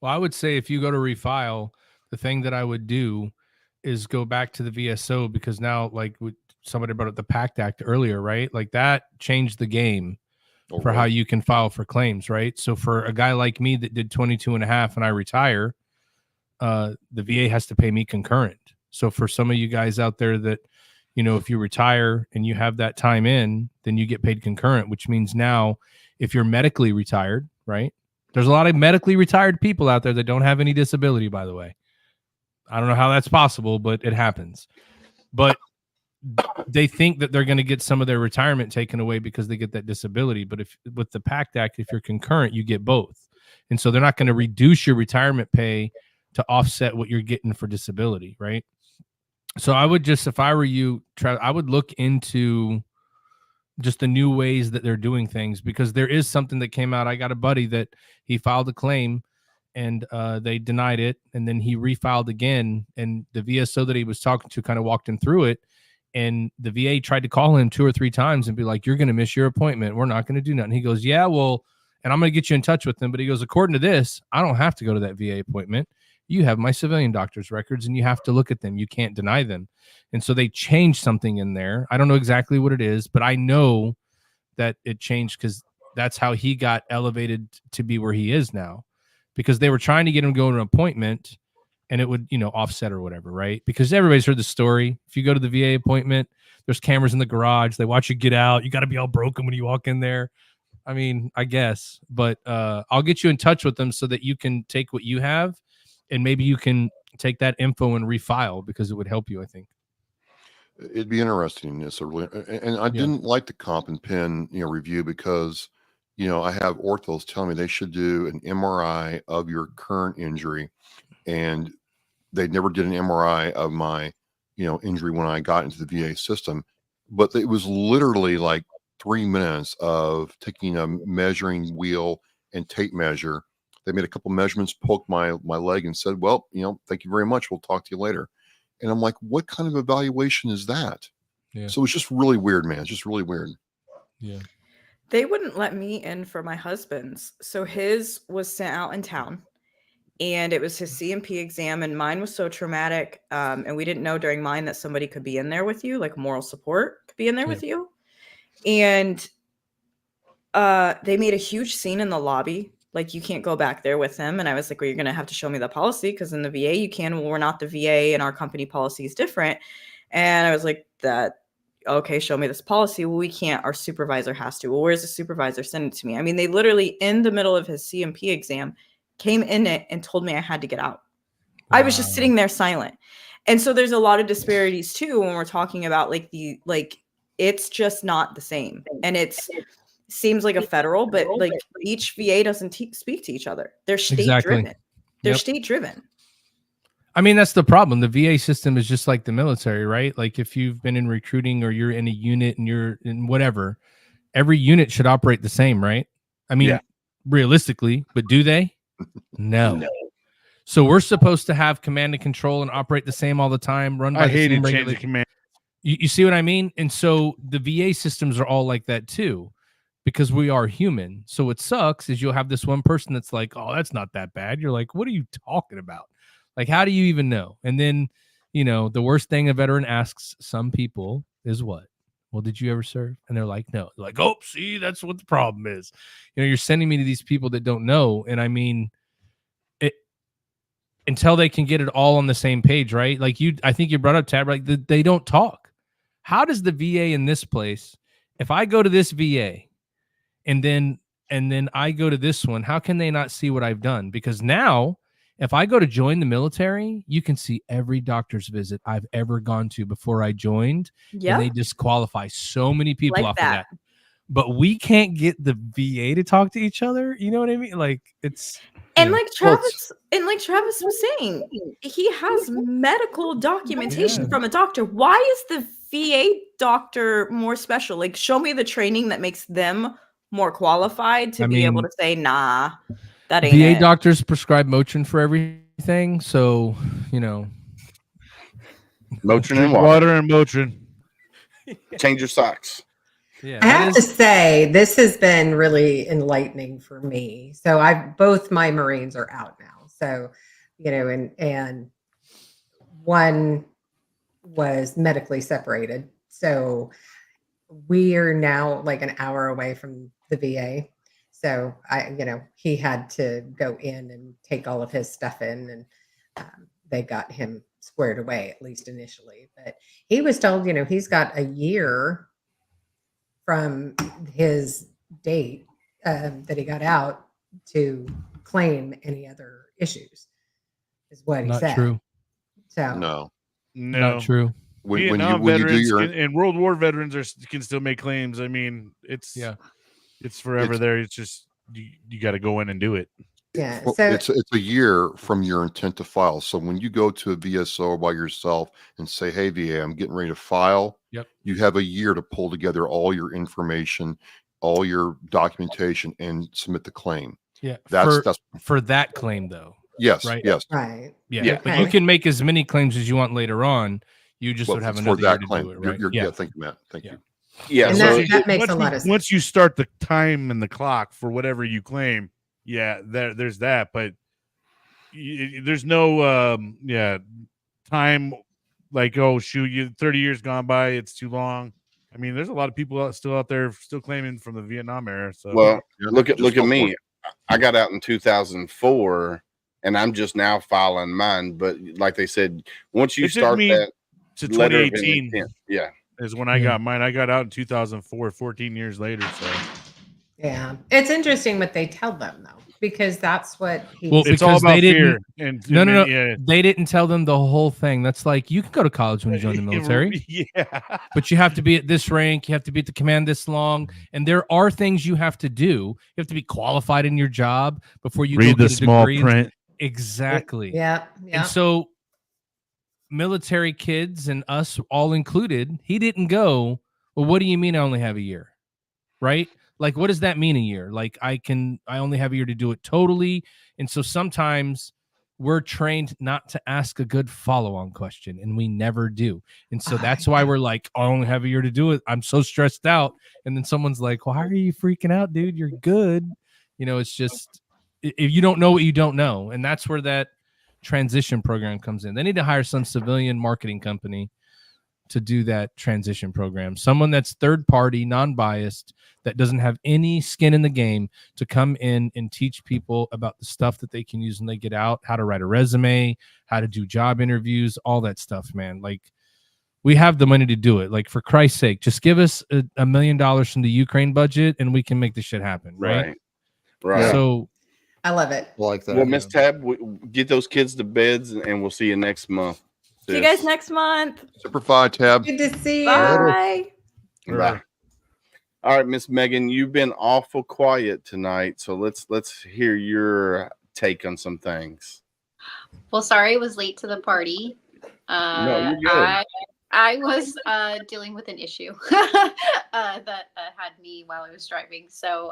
Well, I would say if you go to refile, the thing that I would do is go back to the VSO because now, like somebody brought up the PACT Act earlier, right? Like that changed the game for how you can file for claims, right? So for a guy like me that did 22 and a half and I retire, the VA has to pay me concurrent. So for some of you guys out there that, you know, if you retire and you have that time in, then you get paid concurrent, which means now if you're medically retired, right? There's a lot of medically retired people out there that don't have any disability, by the way. I don't know how that's possible, but it happens. But they think that they're going to get some of their retirement taken away because they get that disability. But if with the PACT Act, if you're concurrent, you get both. And so they're not going to reduce your retirement pay to offset what you're getting for disability, right? So I would just, if I were you, I would look into just the new ways that they're doing things, because there is something that came out. I got a buddy that he filed a claim and they denied it. And then he refiled again. And the VSO that he was talking to kind of walked him through it. And the VA tried to call him 2 or 3 times and be like, you're going to miss your appointment. We're not going to do nothing. He goes, yeah, well, and I'm going to get you in touch with them. But he goes, according to this, I don't have to go to that VA appointment. You have my civilian doctor's records and you have to look at them. You can't deny them. And so they changed something in there. I don't know exactly what it is, but I know that it changed because that's how he got elevated to be where he is now, because they were trying to get him to go to an appointment and it would, offset or whatever, right? Because everybody's heard the story. If you go to the VA appointment, there's cameras in the garage. They watch you get out. You got to be all broken when you walk in there. I mean, I guess, but I'll get you in touch with them so that you can take what you have and maybe you can take that info and refile, because it would help you, I think. It'd be interesting. It's a really, and I didn't like the comp and pen, review because, I have orthos telling me they should do an MRI of your current injury, and they never did an MRI of my, injury when I got into the VA system. But it was literally like 3 minutes of taking a measuring wheel and tape measure. They made a couple measurements, poked my leg and said, well, thank you very much. We'll talk to you later. And I'm like, what kind of evaluation is that? Yeah. So it's just really weird, man. It's just really weird. Yeah. They wouldn't let me in for my husband's. So his was sent out in town and it was his CMP exam, and mine was so traumatic. And we didn't know during mine that somebody could be in there with you, like moral support could be in there with you. And they made a huge scene in the lobby. Like, you can't go back there with him. And I was like, well, you're going to have to show me the policy, because in the VA you can. Well, we're not the VA and our company policy is different. And I was like, okay, show me this policy. Well, we can't. Our supervisor has to. Well, where's the supervisor? Send it to me. I mean, they literally, in the middle of his CMP exam, came in it and told me I had to get out. Wow. I was just sitting there silent. And so there's a lot of disparities too when we're talking about it's just not the same. And seems like a federal, but like each VA doesn't speak to each other. They're state driven. They're state driven. I mean, that's the problem. The VA system is just like the military, right? Like, if you've been in recruiting or you're in a unit and you're in whatever, every unit should operate the same, right? I mean, realistically, but do they? No. So we're supposed to have command and control and operate the same all the time. Run by I the hate same it. Change the command. You see what I mean? And so the VA systems are all like that too, because we are human. So what sucks is you'll have this one person that's like, oh, that's not that bad. You're like, what are you talking about? Like, how do you even know? And then, the worst thing a veteran asks some people is what? Well, did you ever serve? And they're like, no. They're like, oh, see, that's what the problem is. You're sending me to these people that don't know. And I mean, until they can get it all on the same page, right? Like I think you brought up, Tab, like they don't talk. How does the VA in this place, if I go to this VA and then I go to this one, how can they not see what I've done? Because now, if I go to join the military, you can see every doctor's visit I've ever gone to before I joined. Yeah. And they disqualify so many people off of that. But we can't get the VA to talk to each other. You know what I mean? Like, it's... And like Travis was saying, he has medical documentation from a doctor. Why is the VA doctor more special? Like, show me the training that makes them more qualified to be able to say, nah, that ain't VA it. Doctors prescribe Motrin for everything. So, Motrin and water and Motrin. Change your socks. Yeah, I have to say, this has been really enlightening for me. So both my Marines are out now. So, and one was medically separated. So we are now like an hour away from the VA. So he had to go in and take all of his stuff in, and they got him squared away, at least initially. But he was told, he's got a year from his date that he got out to claim any other issues, is what he Not said. true. So No. No, Not true. Vietnam when you do veterans your and World War veterans can still make claims. I mean, it's forever It's- there. It's just you got to go in and do it. yeah, well, so it's a year from your intent to file. So when you go to a VSO by yourself and say, "Hey, VA, I'm getting ready to file," Yep. you have a year to pull together all your information, all your documentation, and submit the claim. Yeah. That's For that claim though. yes, Right. yes. right. Yeah. Yeah. But you Okay. can make as many claims as you want later on. You just Well, would have it's another year to claim. do it, right? Yeah. Thank you, Matt. Thank Yeah. you. Yeah. And So that makes a lot of sense. Once you start the time and the clock for whatever you claim, there's that. But there's no time like, oh shoot, 30 years gone by, it's too long. I mean, there's a lot of people still out there still claiming from the Vietnam era. So well, Yeah, look at just go for me. it. I got out in 2004, and I'm just now filing mine. But like they said, once you It took start me that to letter of 2018 intent, yeah, is when I Yeah. got mine. I got out in 2004, 14 years later. So Yeah, it's interesting what they tell them though, because that's what he. Well, it's all because they about fear. didn't- And No. yeah. They didn't tell them the whole thing. That's like you can go to college when you join the military, Yeah. but you have to be at this rank. You have to be at the command this long, and there are things you have to do. You have to be qualified in your job before you Read go the get a small degree. print. Exactly. Yeah, yeah. And so, military kids and us all included, he didn't go, well, what do you mean I only have a year? Right? Like, what does that mean a year? Like, I only have a year to do it totally. And so sometimes we're trained not to ask a good follow-on question, and we never do. And so that's why we're like, I only have a year to do it. I'm so stressed out. And then someone's like, why are you freaking out, dude? You're good. You know, it's just, if you don't know what you don't know. And that's where that transition program comes in. They need to hire some civilian marketing company to do that transition program. Someone that's third party, non-biased, that doesn't have any skin in the game, to come in and teach people about the stuff that they can use when they get out, how to write a resume, how to do job interviews, all that stuff, man. Like, we have the money to do it. Like, for Christ's sake, just give us $1 million from the Ukraine budget and we can make this shit happen. Right. Right. So I love it. Like that. Well, Miss Tab, get those kids to beds, and we'll see you next month. See you guys next month. Super Five tab. Good to see you. Bye. Bye. All right, Miss Megan, you've been awful quiet tonight, so let's hear your take on some things. Well, sorry I was late to the party. No, you're good. I was dealing with an issue that had me while I was driving. So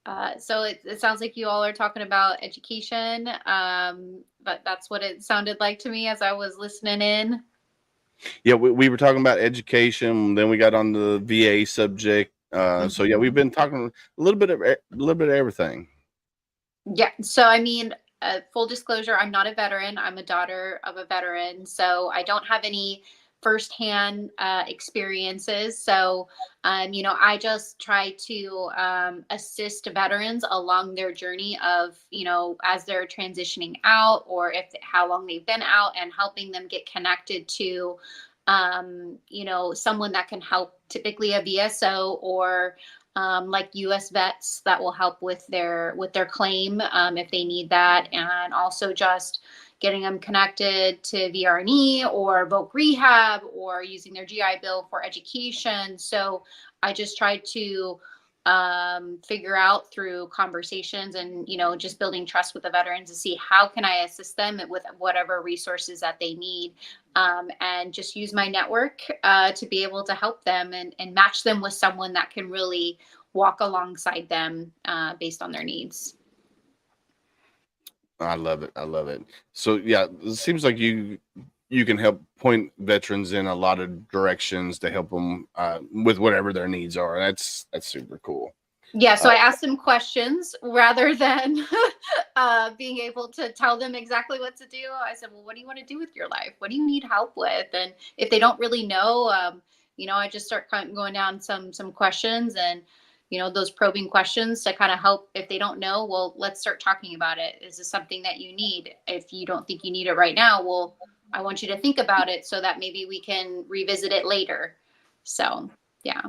it sounds like you all are talking about education, but that's what it sounded like to me as I was listening in. Yeah, we were talking about education, then we got on the VA subject. So yeah, we've been talking a little bit of everything. Yeah. So, I mean, full disclosure, I'm not a veteran. I'm a daughter of a veteran. So I don't have any firsthand experiences. So, I just try to assist veterans along their journey of, as they're transitioning out, or how long they've been out, and helping them get connected to, someone that can help, typically a VSO or like US vets that will help with their claim if they need that, and also just getting them connected to VRNE or Voc Rehab, or using their GI Bill for education. So I just tried to figure out through conversations and, just building trust with the veterans to see how can I assist them with whatever resources that they need, and just use my network to be able to help them and match them with someone that can really walk alongside them based on their needs. I love it. So yeah, it seems like you can help point veterans in a lot of directions to help them with whatever their needs are. That's super cool. Yeah, so I asked them questions rather than being able to tell them exactly what to do. I said, well, what do you want to do with your life? What do you need help with? And if they don't really know, I just start going down some questions, and those probing questions to kind of help. If they don't know, well, let's start talking about it. Is this something that you need? If you don't think you need it right now, well, I want you to think about it so that maybe we can revisit it later. So, yeah.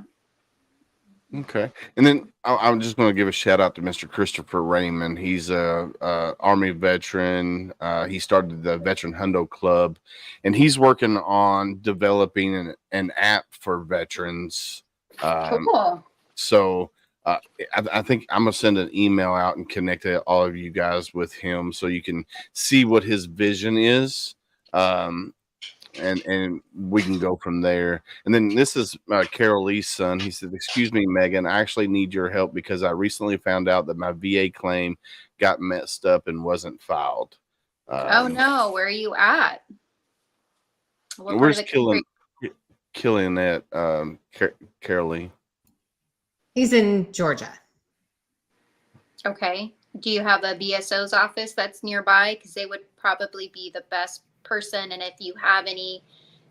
Okay, and then I'm just going to give a shout out to Mr. Christopher Raymond. He's a Army veteran. He started the Veteran Hundo Club, and he's working on developing an app for veterans. Cool. So I think I'm gonna send an email out and connect all of you guys with him so you can see what his vision is. And we can go from there. And then this is Carol Lee's son. He said, "Excuse me, Megan, I actually need your help because I recently found out that my VA claim got messed up and wasn't filed." Oh no, where are you at? What We're part of just the country? killing that, Carol Lee. He's in Georgia. Okay. Do you have a VSO's office that's nearby? Because they would probably be the best person. And if you have any,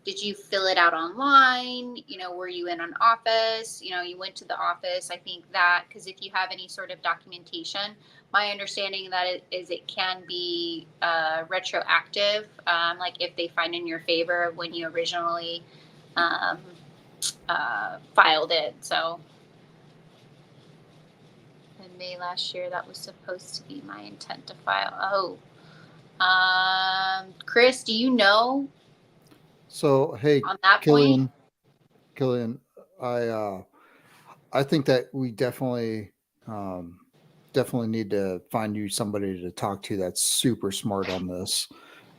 did you fill it out online? You know, were you in an office? You know, you went to the office. I think that because if you have any sort of documentation, my understanding that it can be retroactive. Like if they find in your favor when you originally filed it. So in May last year, that was supposed to be my intent to file. Chris, do you know So hey, on that point? Killian, I think that we definitely need to find you somebody to talk to that's super smart on this.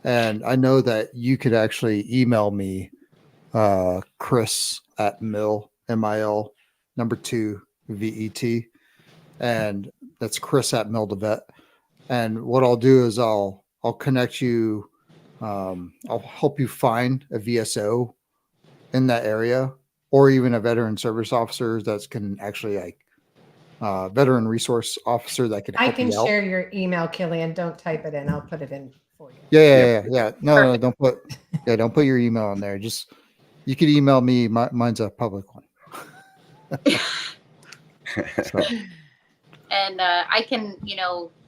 And I know that you could actually email me, Chris at MIL number 2 VET, and that's Chris at MIL And what I'll do is I'll connect you. I'll help you find a VSO in that area, or even a veteran service officer that can actually veteran resource officer that can I help can you out. share your email, Killian. Don't type it in. I'll put it in for you. Yeah. No, don't put your email in there. Just you can email me. Mine's a public one. So. And I can,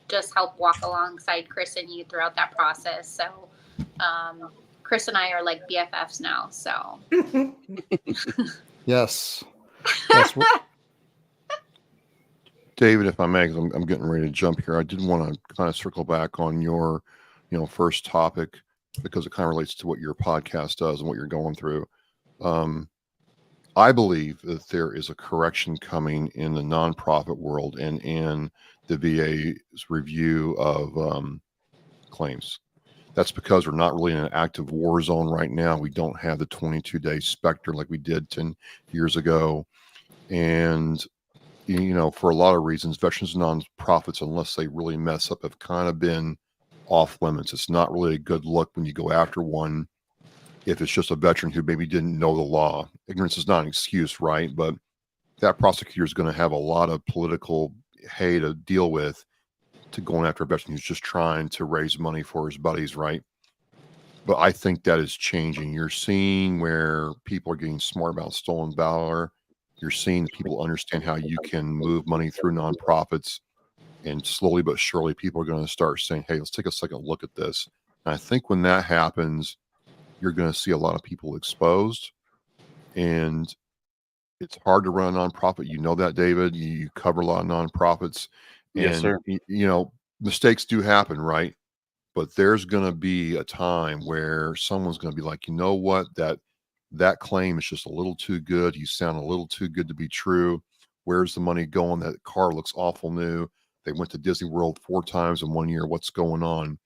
just help walk alongside Chris and you throughout that process. So Chris and I are like BFFs now. So Yes. David, if I may, 'cause I'm getting ready to jump here. I did want to kind of circle back on your, first topic because it kind of relates to what your podcast does and what you're going through. I believe that there is a correction coming in the nonprofit world and in the VA's review of claims. That's because we're not really in an active war zone right now. We don't have the 22-day specter like we did 10 years ago. And, for a lot of reasons, veterans nonprofits, unless they really mess up, have kind of been off limits. It's not really a good look when you go after one if it's just a veteran who maybe didn't know the law. Ignorance is not an excuse, right? But that prosecutor is going to have a lot of political hay to deal with to going after a veteran who's just trying to raise money for his buddies, right? But I think that is changing. You're seeing where people are getting smart about stolen valor. You're seeing people understand how you can move money through nonprofits. And slowly but surely, people are going to start saying, hey, let's take a second look at this. And I think when that happens, you're going to see a lot of people exposed. And it's hard to run a nonprofit. You know that, David. You cover a lot of nonprofits. Yes, sir. Mistakes do happen, right? But there's going to be a time where someone's going to be like, you know what, that claim is just a little too good. You sound a little too good to be true. Where's the money going? That car looks awful new. They went to Disney World 4 times in 1 year. What's going on?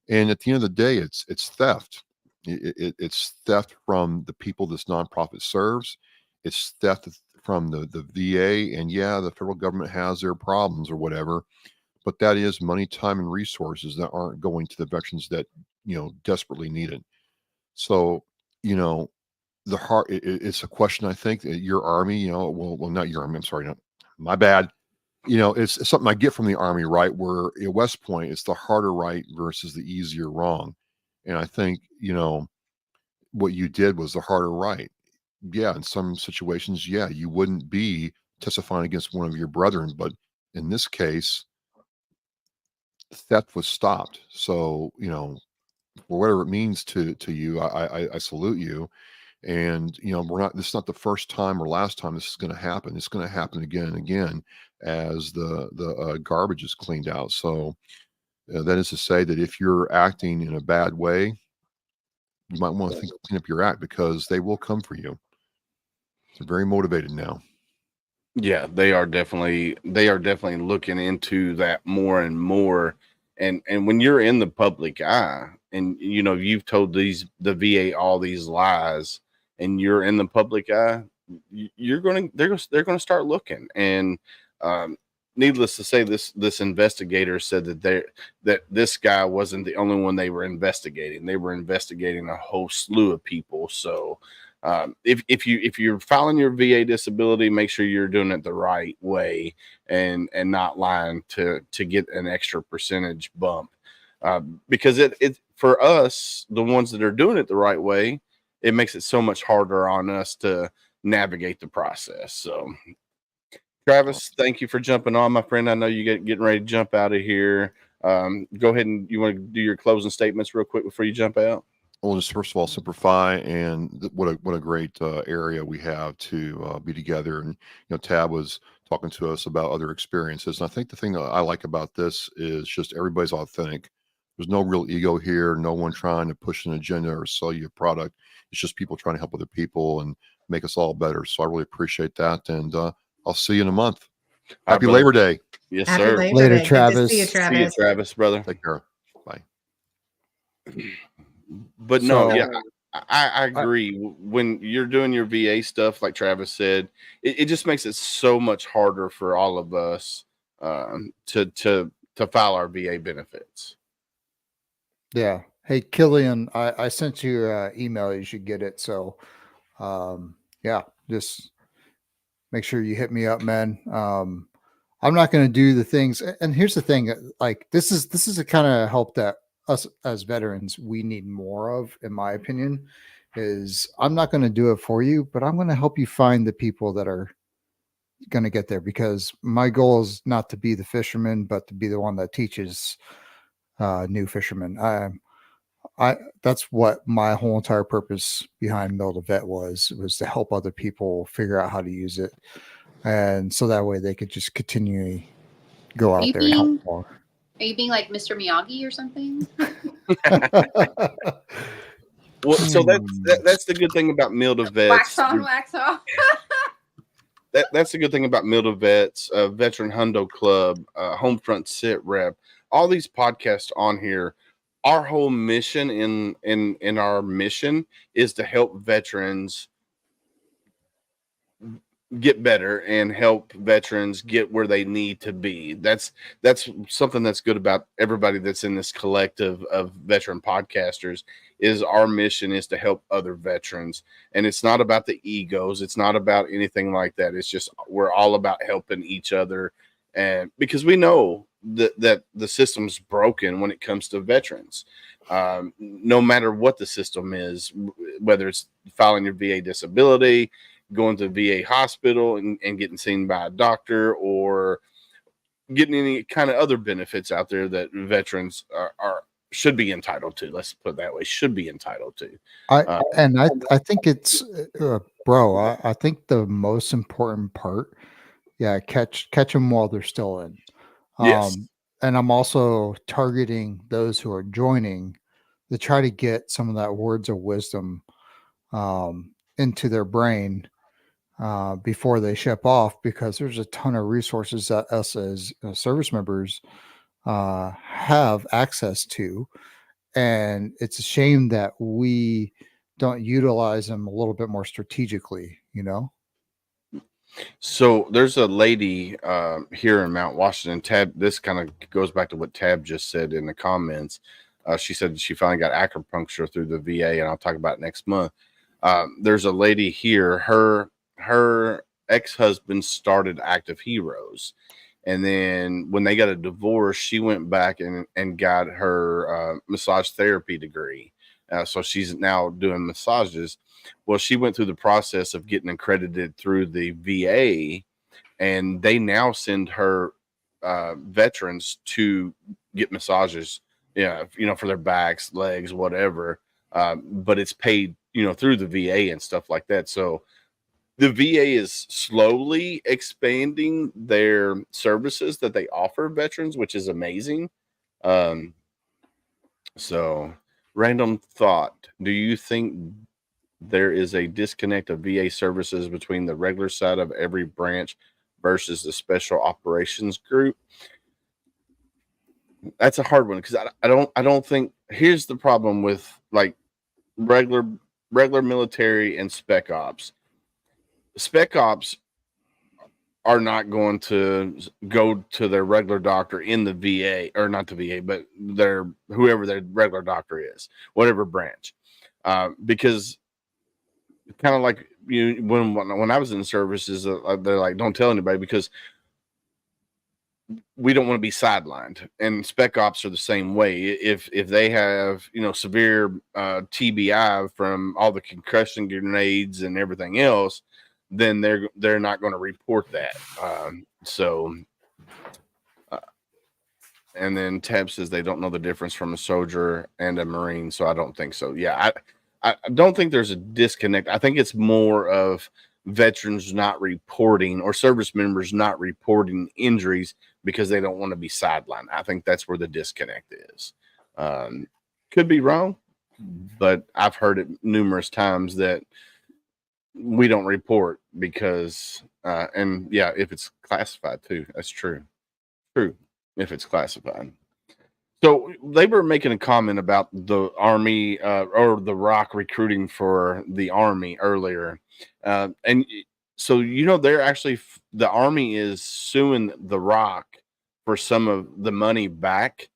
And at the end of the day, it's theft. It's theft from the people this nonprofit serves. It's theft from the VA. And yeah, the federal government has their problems or whatever, but that is money, time, and resources that aren't going to the veterans that, desperately need it. So, it's a question, I think, that your Army, well, not your Army, I'm sorry, not my bad. It's something I get from the Army, right? Where at West Point, it's the harder right versus the easier wrong. And I think, what you did was the harder right. Yeah, in some situations, yeah, you wouldn't be testifying against one of your brethren, but in this case, theft was stopped. So, for whatever it means to you, I salute you. And this is not the first time or last time this is going to happen. It's going to happen again and again as the garbage is cleaned out. So that is to say that if you're acting in a bad way, you might want to clean up your act, because they will come for you. They're very motivated now. Yeah, they are definitely looking into that more and more. And when you're in the public eye, and you've told the VA all these lies, and you're in the public eye, they're gonna start looking. And needless to say, this investigator said that this guy wasn't the only one they were investigating. They were investigating a whole slew of people. So if you're filing your VA disability, make sure you're doing it the right way and not lying to get an extra percentage bump. Because it for us, the ones that are doing it the right way, it makes it so much harder on us to navigate the process. So, Travis, thank you for jumping on, my friend. I know you getting ready to jump out of here. Go ahead, and you want to do your closing statements real quick before you jump out? Well, just first of all, Simplify, and what a great area we have to be together. And Tab was talking to us about other experiences, and I think the thing that I like about this is just everybody's authentic. There's no real ego here. No one trying to push an agenda or sell you a product. It's just people trying to help other people and make us all better. So I really appreciate that, and I'll see you in a month. Happy Labor Day. Yes, Happy sir. Labor Later, Day. Good to Travis. see you, See you, Travis. Travis, brother. Take care. Bye. But no, So- yeah, I agree. When you're doing your VA stuff, like Travis said, it just makes it so much harder for all of us to file our VA benefits. Yeah. Hey, Killian, I sent you your email. You should get it. So, yeah, just make sure you hit me up, man. I'm not going to do the things. And here's the thing, like this is a kind of help that us as veterans, we need more of, in my opinion, is I'm not going to do it for you, but I'm going to help you find the people that are going to get there, because my goal is not to be the fisherman, but to be the one that teaches new fishermen. That's what my whole entire purpose behind Mill to Vet was to help other people figure out how to use it, and so that way they could just continually go out there and help more. Are you being like Mr. Miyagi or something? Well, so that's the good thing about Mill to Vets. Wax on, wax off. That's the good thing about Mill to Vets, Veteran Hundo Club, Homefront Sit Rep, all these podcasts on here. Our whole mission in our mission is to help veterans get better and help veterans get where they need to be. That's something that's good about everybody that's in this collective of veteran podcasters. Is our mission is to help other veterans, and it's not about the egos. It's not about anything like that. It's just we're all about helping each other, and because we know that the system's broken when it comes to veterans. No matter what the system is, whether it's filing your VA disability, going to the VA hospital and getting seen by a doctor, or getting any kind of other benefits out there that veterans are should be entitled to. Let's put it that way, should be entitled to. I think it's bro, I think the most important part, catch them while they're still in. Yes. And I'm also targeting those who are joining to try to get some of that words of wisdom into their brain before they ship off, because there's a ton of resources that us as service members have access to. And it's a shame that we don't utilize them a little bit more strategically, So there's a lady here in Mount Washington. Tab, this kind of goes back to what Tab just said in the comments. She said she finally got acupuncture through the VA, and I'll talk about it next month. There's a lady here. Her ex-husband started Active Heroes, and then when they got a divorce, she went back and got her massage therapy degree. So she's now doing massages. Well, she went through the process of getting accredited through the VA, and they now send her veterans to get massages, for their backs, legs, whatever. But it's paid, through the VA and stuff like that. So the VA is slowly expanding their services that they offer veterans, which is amazing. So random thought. Do you think there is a disconnect of VA services between the regular side of every branch versus the special operations group? That's a hard one because I don't think. Here's the problem with like regular military and spec ops. Spec ops are not going to go to their regular doctor in the VA, or not the VA, but whoever their regular doctor is, whatever branch, because kind of like when I was in services, they're like, don't tell anybody because we don't want to be sidelined. And spec ops are the same way. If they have severe TBI from all the concussion grenades and everything else, then they're not going to report that. And then Tab says they don't know the difference from a soldier and a Marine, so I don't think so. Yeah, I don't think there's a disconnect. I think it's more of veterans not reporting or service members not reporting injuries because they don't want to be sidelined. I think that's where the disconnect is. Could be wrong, but I've heard it numerous times that we don't report because, and yeah, if it's classified too, that's true. True, if it's classified. So they were making a comment about the Army or the ROC recruiting for the Army earlier. And so, they're actually, the Army is suing the ROC for some of the money back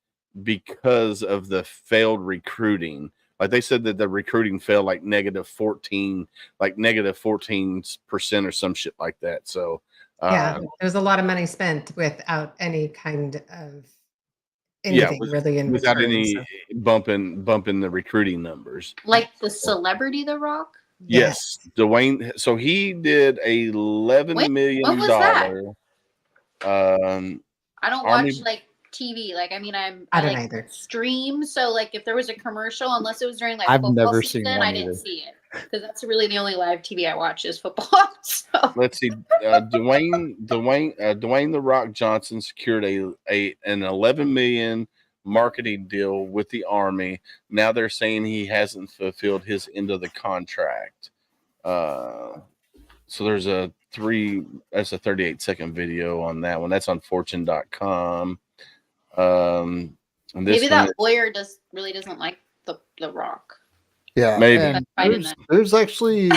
because of the failed recruiting. Like they said that the recruiting fell like -14% or some shit like that. So Yeah, there's a lot of money spent without any kind of anything really in without return, any so. bumping the recruiting numbers. Like the celebrity The Rock? Yes, Dwayne. So he did $11 million. What was that? I don't Army- watch like TV. Like, I mean, I don't like either. stream. So like if there was a commercial, unless it was during like I've football never season, seen one I didn't either. see it. Because that's really the only live TV I watch is football. So Let's see. Dwayne The Rock Johnson secured an $11 million marketing deal with the Army. Now they're saying he hasn't fulfilled his end of the contract. So there's a 38-second video on that one. That's on fortune.com. And this maybe that one, lawyer really doesn't like the Rock. Yeah, Maybe. and Fighting there's actually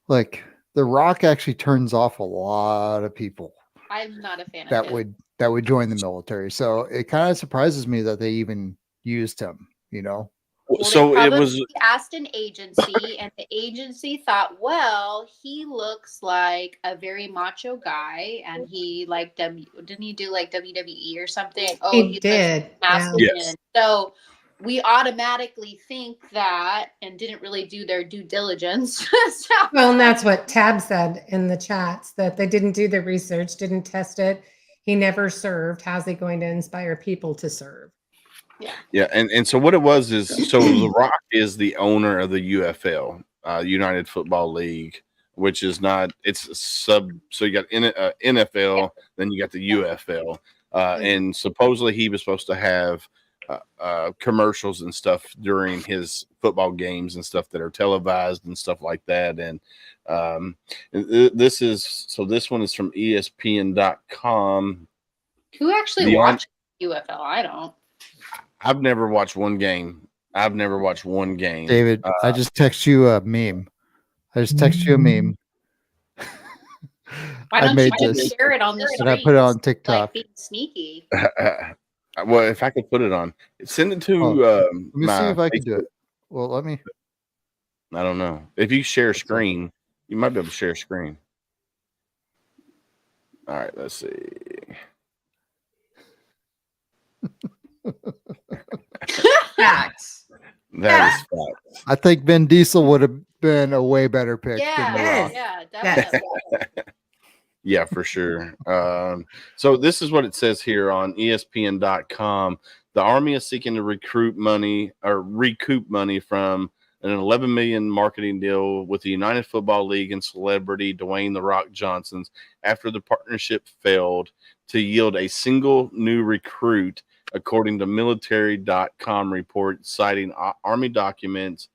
like The Rock actually turns off a lot of people I'm not a fan that of his. would join the military. So it kind of surprises me that they even used him. Well, so they it was. probably asked an agency, and the agency thought, well, he looks like a very macho guy, and he didn't he do like WWE or something? Oh, He looks did, yeah. masculine. Yes. So we automatically think that, and didn't really do their due diligence. So- Well, and that's what Tab said in the chats, that they didn't do the research, didn't test it. He never served. How's he going to inspire people to serve? Yeah, and so what it was is, so The Rock is the owner of the UFL, United Football League, which is not, it's a sub. So you got NFL, then you got the UFL, and supposedly he was supposed to have commercials and stuff during his football games and stuff that are televised and stuff like that. And this one is from ESPN.com. Who actually watches UFL? I don't. I've never watched one game. David, I just text you a meme. Why don't you just share it on the and I stream? put it on Like TikTok. being sneaky. Well, if I could put it on, send it to Let me see my if I can do Facebook. it. Well, let me. I don't know. If you share a screen, you might be able to share a screen. All right, let's see. Facts. That is fact. I think Vin Diesel would have been a way better pick. than The Yeah, Rock. yeah, Yes. definitely. Yeah, for sure. So this is what it says here on ESPN.com. The Army is seeking to recoup money from an $11 million marketing deal with the United Football League and celebrity Dwayne "The Rock" Johnson after the partnership failed to yield a single new recruit, according to military.com report citing Army documents.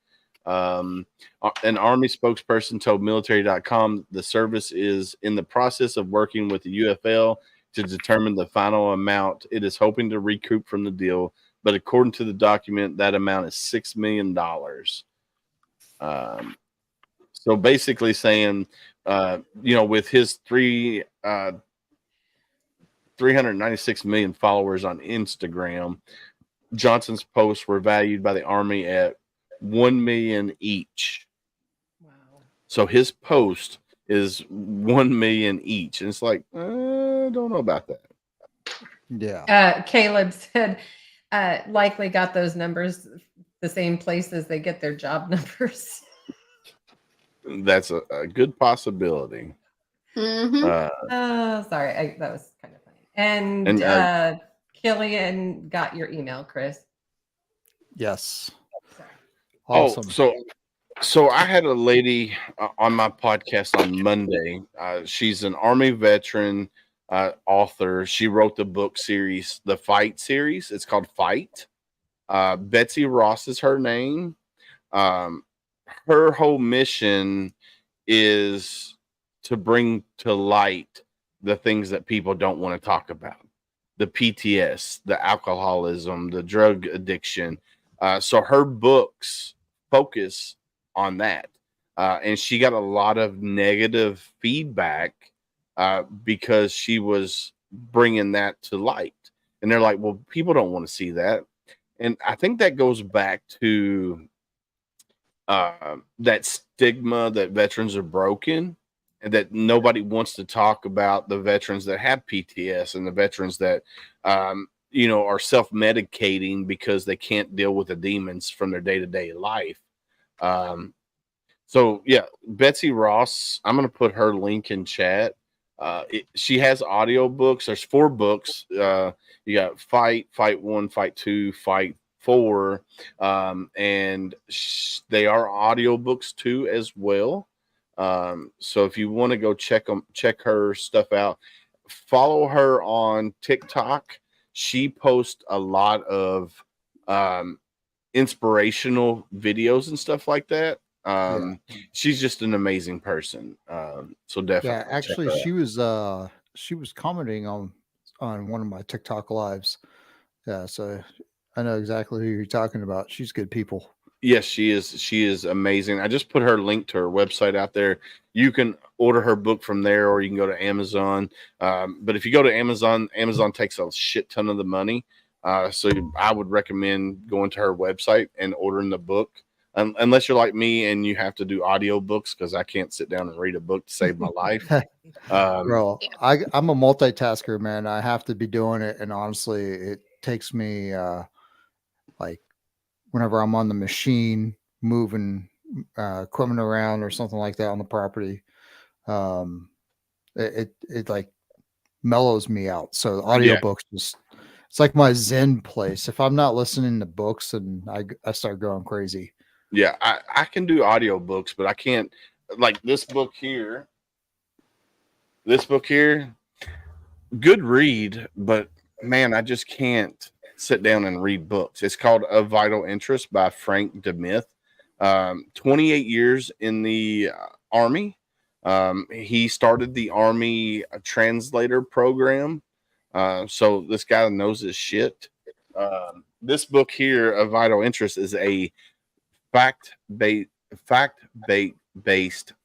An Army spokesperson told military.com the service is in the process of working with the UFL to determine the final amount it is hoping to recoup from the deal. But according to the document, that amount is $6 million. So basically saying, with his 396 million followers on Instagram, Johnson's posts were valued by the Army at $1 million each. Wow. So his post is $1 million each, and it's like, I don't know about that. Yeah. Caleb said, likely got those numbers the same place as they get their job numbers. That's a good possibility. Mm-hmm. Sorry, that was kind of funny. And Killian got your email, Chris. Yes. Sorry. Awesome. So I had a lady on my podcast on Monday. She's an Army veteran author. She wrote the book series, the Fight series. It's called Fight. Betsy Ross is her name. Her whole mission is to bring to light the things that people don't want to talk about. The PTS, the alcoholism, the drug addiction. So her books focus on that. And she got a lot of negative feedback because she was bringing that to light. And they're like, well, people don't want to see that. And I think that goes back to that stigma that veterans are broken and that nobody wants to talk about the veterans that have PTS and the veterans that, are self-medicating because they can't deal with the demons from their day-to-day life. So yeah, Betsy Ross, I'm going to put her link in chat. She has audio books. There's 4 books. You got Fight 1, Fight 2, Fight 4, and they are audio books too as well. So if you want to go check her stuff out, follow her on TikTok. She posts a lot of inspirational videos and stuff like that. She's just an amazing person. So definitely. Yeah, actually she was commenting on one of my TikTok lives. Yeah, so I know exactly who you're talking about. She's good people. Yes, she is. She is amazing. I just put her link to her website out there. You can order her book from there, or you can go to Amazon. But if you go to Amazon, Amazon takes a shit ton of the money. So I would recommend going to her website and ordering the book. Unless you're like me and you have to do audio books, because I can't sit down and read a book to save my life. Bro, I'm a multitasker, man. I have to be doing it, and honestly, it takes me like whenever I'm on the machine moving equipment around or something like that on the property, it like mellows me out. So audiobooks it's like my zen place. If I'm not listening to books, and I start going crazy. Yeah, I can do audiobooks, but I can't, like this book here. This book here, good read, but man, I just can't sit down and read books. It's called Of Vital Interest by Frank DeMith. 28 years in the Army. He started the Army translator program. So this guy knows his shit. This book here, Of Vital Interest, is a fact-based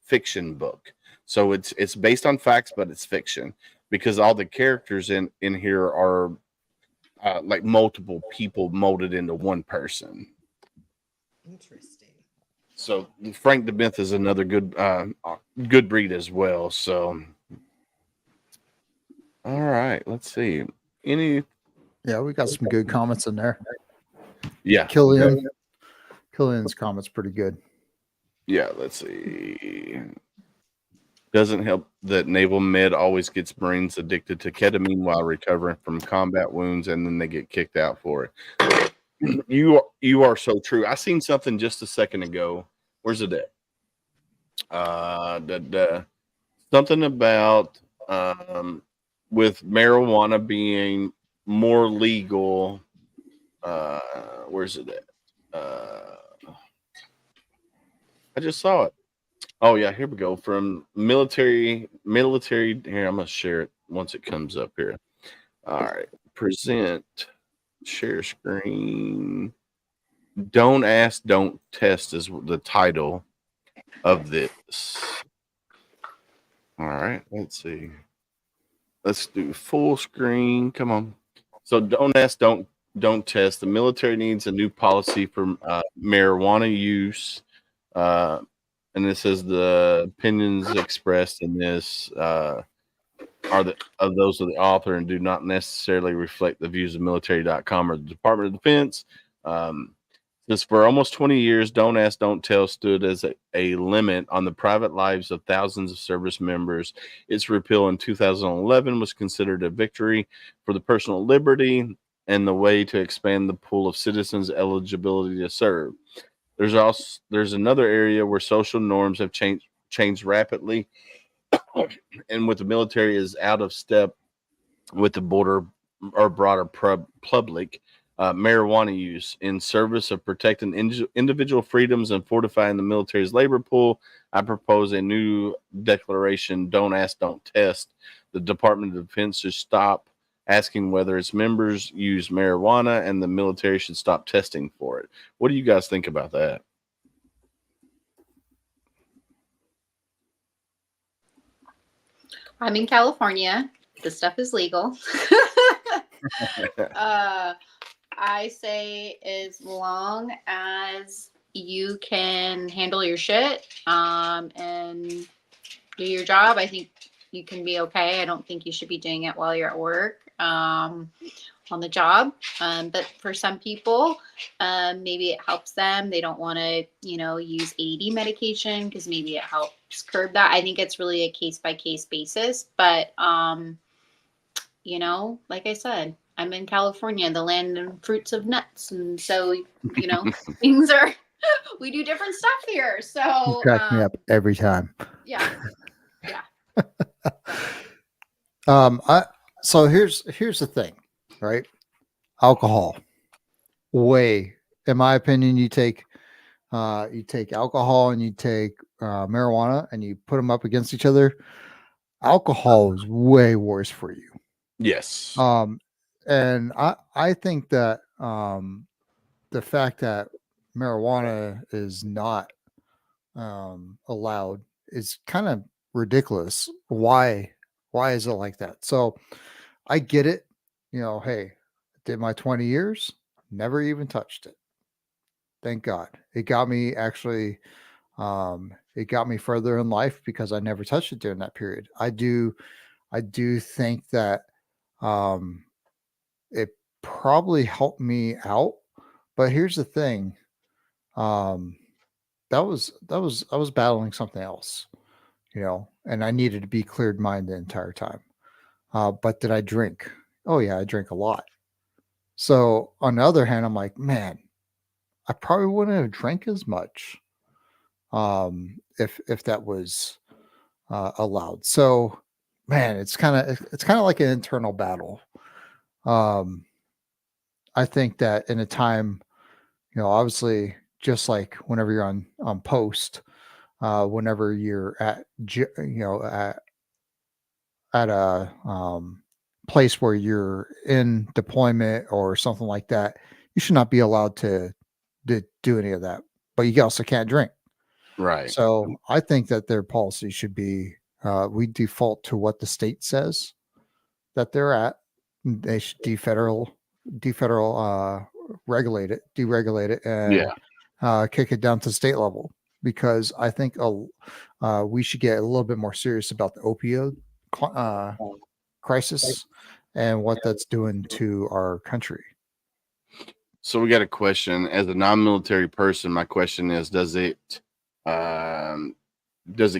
fiction book. So it's based on facts, but it's fiction because all the characters in here are like multiple people molded into one person. Interesting. So Frank DeMith is another good breed as well. So all right, let's see. Yeah, we got some good comments in there. Yeah, Killian's comments pretty good. Yeah, let's see. Doesn't help that Naval Med always gets Marines addicted to ketamine while recovering from combat wounds, and then they get kicked out for it. You are so true. I seen something just a second ago. Where's it at? Something about with marijuana being more legal. Where's it at? I just saw it. Oh yeah, here we go. From military. Here, I'm gonna share it once it comes up here. All right, present, share screen. Don't ask, don't test is the title of this. All right, let's see. Let's do full screen. Come on. So don't ask, don't test. The military needs a new policy for marijuana use. And this says the opinions expressed in this are of those of the author and do not necessarily reflect the views of military.com or the Department of Defense. This for almost 20 years, Don't Ask, Don't Tell stood as a limit on the private lives of thousands of service members. Its repeal in 2011 was considered a victory for the personal liberty and the way to expand the pool of citizens' eligibility to serve. There's another area where social norms have changed rapidly, and with the military is out of step with the border or broader public. Marijuana use in service of protecting individual freedoms and fortifying the military's labor pool. I propose a new declaration: Don't ask, don't test. The Department of Defense should stop asking whether its members use marijuana, and the military should stop testing for it. What do you guys think about that? I'm in California. This stuff is legal. I say as long as you can handle your shit and do your job, I think you can be okay. I don't think you should be doing it while you're at work on the job. But for some people, maybe it helps them. They don't want to, use AD medication because maybe it helps curb that. I think it's really a case-by-case basis. But, like I said, I'm in California, the land and fruits of nuts. And so, things are, we do different stuff here. So You crack me up every time. Yeah. So here's the thing, right? Alcohol. In my opinion, you take alcohol and you take marijuana and you put them up against each other. Alcohol is way worse for you. Yes. And I think that the fact that marijuana is not allowed is kind of ridiculous. Why is it like that? So I get it. Hey, did my 20 years, never even touched it. Thank God. It got me further in life because I never touched it during that period. I do think that it probably helped me out. But here's the thing. I was battling something else, and I needed to be cleared mind the entire time. But did I drink? Oh yeah, I drank a lot. So on the other hand, I'm like, man, I probably wouldn't have drank as much if that was allowed. So man, it's kind of like an internal battle. I think that in a time, obviously, just like whenever you're on post, whenever you're at a place where you're in deployment or something like that, you should not be allowed to do any of that. But you also can't drink. Right. So I think that their policy should be we default to what the state says that they're at. They should deregulate it, and kick it down to state level, because I think we should get a little bit more serious about the opioid crisis and what that's doing to our country. So we got a question. As a non-military person, my question is: does it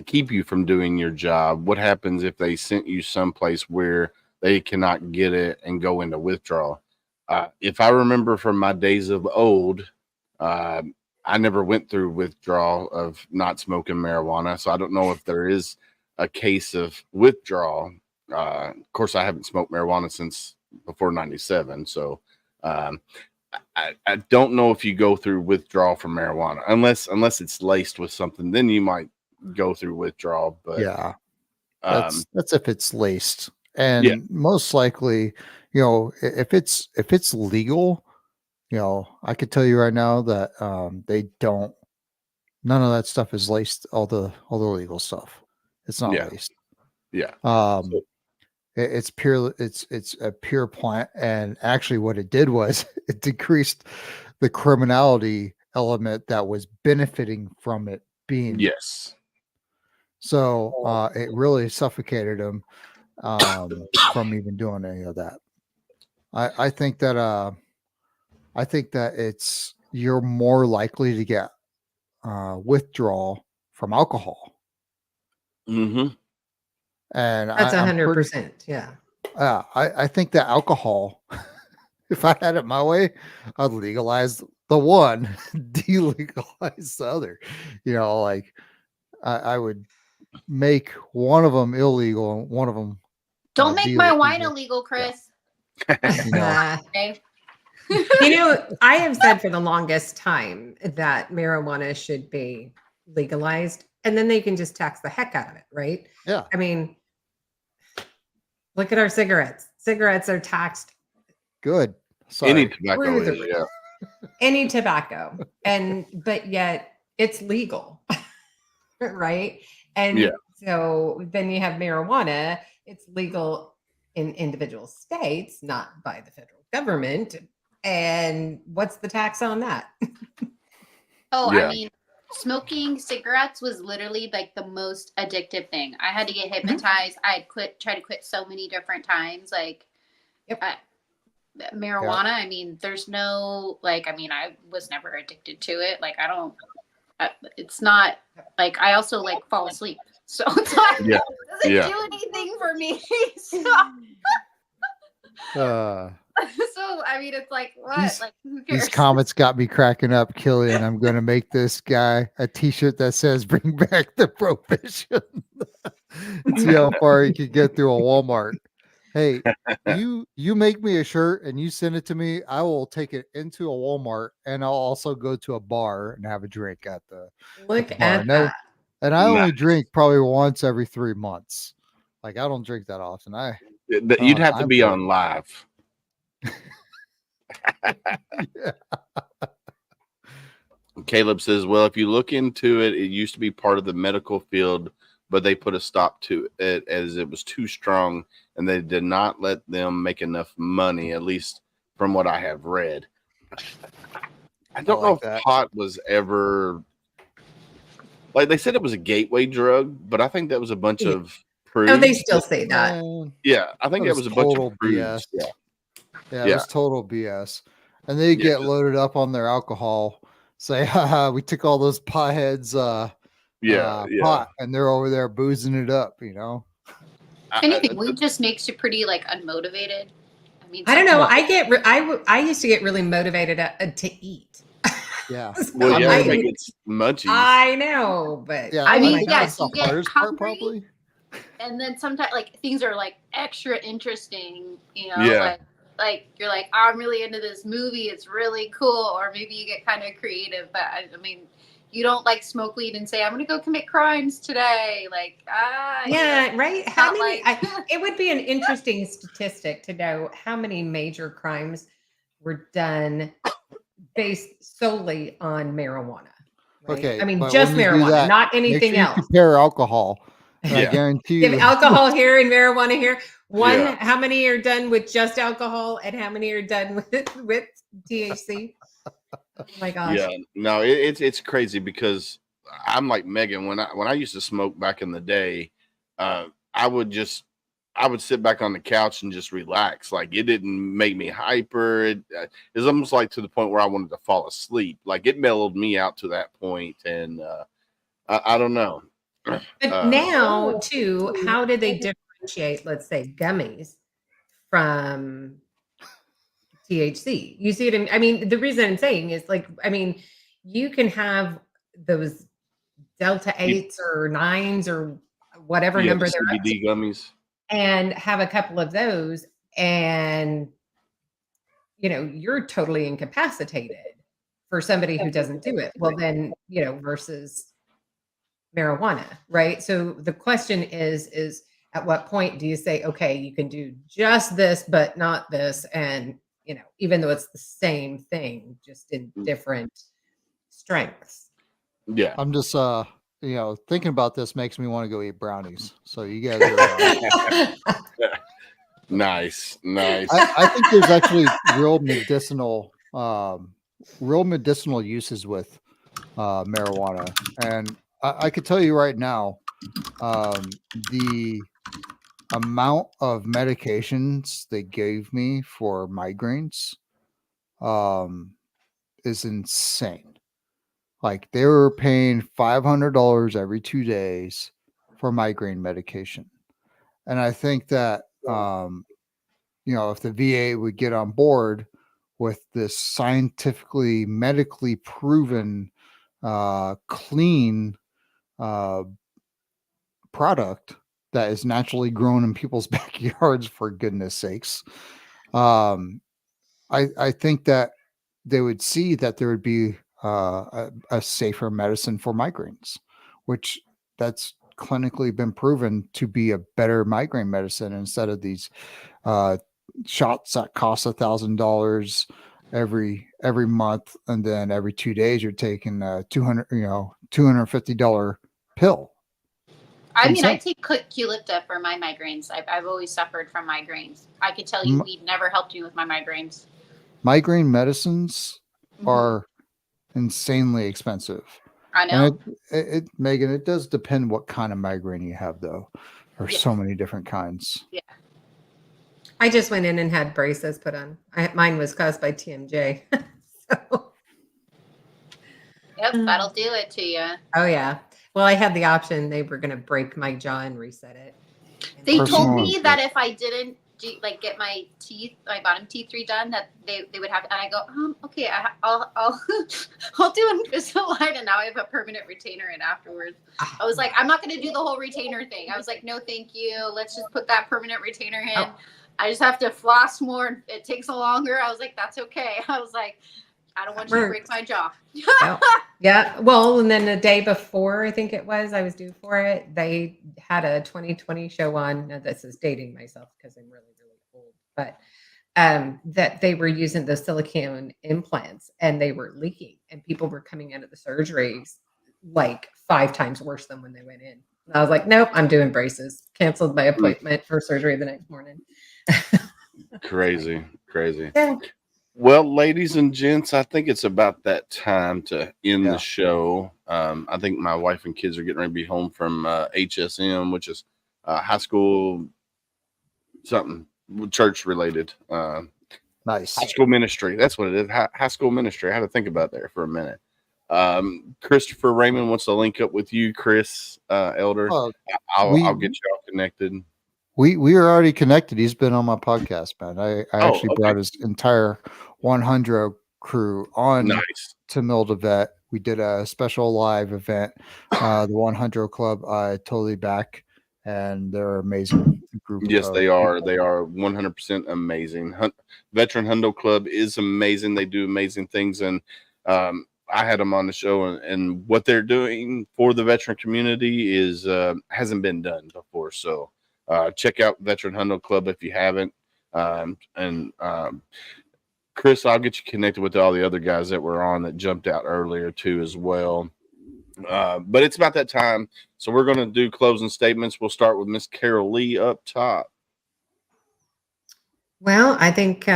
keep you from doing your job? What happens if they sent you someplace where they cannot get it and go into withdrawal? If I remember from my days of old, I never went through withdrawal of not smoking marijuana, so I don't know if there is a case of withdrawal. Of course, I haven't smoked marijuana since before '97, so I don't know if you go through withdrawal from marijuana unless it's laced with something. Then you might go through withdrawal. But Yeah, um, that's if it's laced, Yeah. and most likely, you know, if it's legal, you know, I could tell you right now that they don't. None of that stuff is laced. All the legal stuff, it's not Yeah. laced. yeah, Um, it's pure. It's a pure plant, and actually, what it did was it decreased the criminality element that was benefiting from it being. yes, So it really suffocated him from even doing any of that. I think that it's you're more likely to get withdrawal from alcohol, hmm and That's I'm pretty- 100%. Yeah. I think that alcohol, if I had it my way, I'd legalize the one, delegalize the other. You know, like I would make one of them illegal and one of them. Don't make my wine illegal. illegal, Chris. You know, Okay. You know, I have said for the longest time that marijuana should be legalized and then they can just tax the heck out of it, right? yeah. I mean, look at our cigarettes. Cigarettes are taxed Good. Sorry. any tobacco Through the is, roof. yeah. any tobacco, but yet it's legal, right? And Yeah. so then you have marijuana, it's legal in individual states, not by the federal government. And what's the tax on that? Oh, Yeah. I mean, smoking cigarettes was literally like the most addictive thing. I had to get Mm-hmm. hypnotized. I tried to quit so many different times. Like, Yep. marijuana. I mean, there's no like. I mean, I was never addicted to it. Like, it's not like I also like fall asleep. So it's not. Yeah. It doesn't Yeah. do anything for me. So I mean, it's like what? These- Like who cares? These comments got me cracking up, Killian. I'm going to make this guy a T-shirt that says "Bring back the prohibition." See how far he can get through a Walmart. Hey, you make me a shirt and you send it to me. I will take it into a Walmart and I'll also go to a bar and have a drink at the. Look bar. at No, that. and I only Nice. drink probably once every 3 months. Like I don't drink that often. You'd have to I'm be for on it. live. Yeah. Caleb says, well, if you look into it, it used to be part of the medical field, but they put a stop to it as it was too strong and they did not let them make enough money, at least from what I have read. I don't know like if that. pot was ever, like they said it was a gateway drug, but I think that was a bunch Yeah. of proofs. Oh, they still say that. Yeah, I think That that was was a bunch total of proofs. BS. Yeah. Yeah, it Yeah. was total BS. And they get loaded up on their alcohol. Say, haha, we took all those potheads Yeah. pot and they're over there boozing it up, you know. Anything weed just makes you pretty like unmotivated. I mean, I don't know. sometimes- I used to get really motivated to eat. Yeah. So Well, yeah, I, everybody gets munchies. I know, but Yeah. I mean, like, yes, that's the you get hardest part, hungry. probably. And then sometimes like things are like extra interesting, you know, Yeah. like you're like, oh, I'm really into this movie, it's really cool, or maybe you get kind of creative, but I mean, you don't like smoke weed and say I'm gonna go commit crimes today, like yeah, right. How not many? like- It would be an interesting statistic to know how many major crimes were done based solely on marijuana. Right? Okay, I mean, but just when you do marijuana, that, not Make anything sure you else. compare alcohol. And I Yeah. guarantee Give you. alcohol here and marijuana here. One, Yeah. how many are done with just alcohol, and how many are done with THC? Oh my gosh. Yeah, no, it's crazy because I'm like Megan. When I used to smoke back in the day, I would sit back on the couch and just relax. Like it didn't make me hyper. It was almost like to the point where I wanted to fall asleep. Like it mellowed me out to that point, and I don't know. But now, too, how do they differentiate, let's say, gummies from THC. You see what I mean? I mean, the reason I'm saying is like, I mean, you can have those Delta 8s or 9s or whatever Yeah, number the they're up to, CBD gummies. and have a couple of those, and you're totally incapacitated for somebody who doesn't do it. Well, then, versus marijuana, right? So the question is at what point do you say, okay, you can do just this, but not this? And, even though it's the same thing, just in different strengths. Yeah. I'm just thinking about this makes me want to go eat brownies. So you guys are Nice. I think there's actually real medicinal uses with marijuana. And I could tell you right now, the amount of medications they gave me for migraines is insane. Like they were paying $500 every 2 days for migraine medication. And I think that, if the VA would get on board with this scientifically, medically proven, clean product that is naturally grown in people's backyards, for goodness sakes, I think that they would see that there would be a safer medicine for migraines, which that's clinically been proven to be a better migraine medicine instead of these shots that cost $1,000 every month, and then every 2 days you're taking a $250 pill. I mean, I take Qulipta for my migraines. I've always suffered from migraines. I could tell you, weed never helped me with my migraines. Migraine medicines are insanely expensive. I know. And Megan, it does depend what kind of migraine you have, though. There's so many different kinds. Yeah. I just went in and had braces put on. Mine was caused by TMJ. So. Yep, that'll do it to you. Oh yeah. Well, I had the option. They were going to break my jaw and reset it. They told me that if I didn't get my bottom teeth redone, that they would have. And I go, okay, I'll I'll do Invisalign, and now I have a permanent retainer in afterwards. I was like, I'm not going to do the whole retainer thing. I was like, no, thank you. Let's just put that permanent retainer in. Oh. I just have to floss more. It takes longer. I was like, that's okay. I was like, I don't want you to break my jaw. Yeah. Well, and then the day before, I think it was, I was due for it. They had a 2020 show on. Now, this is dating myself because I'm really, really old, but that they were using the silicone implants and they were leaking, and people were coming out of the surgeries like 5 times worse than when they went in. And I was like, nope, I'm doing braces. Canceled my appointment for surgery the next morning. Crazy. Yeah. Well, ladies and gents, I think it's about that time to end the show. I think my wife and kids are getting ready to be home from HSM, which is high school something church related. Nice. High school ministry. That's what it is. High school ministry. I had to think about that for a minute. Christopher Raymond wants to link up with you, Chris Elder. I'll get you all connected. We are already connected. He's been on my podcast, man. I actually brought his entire 100 crew on to Mildevet. We did a special live event. The 100 Club, I totally back, and they're amazing group. Yes, they are. They are 100% amazing. Veteran Hundo Club is amazing. They do amazing things, and I had them on the show, and what they're doing for the veteran community is hasn't been done before. So. Check out Veteran Hundo Club if you haven't. Chris, I'll get you connected with all the other guys that were on that jumped out earlier too as well. But it's about that time. So we're going to do closing statements. We'll start with Miss Carol Lee up top. Well, I think,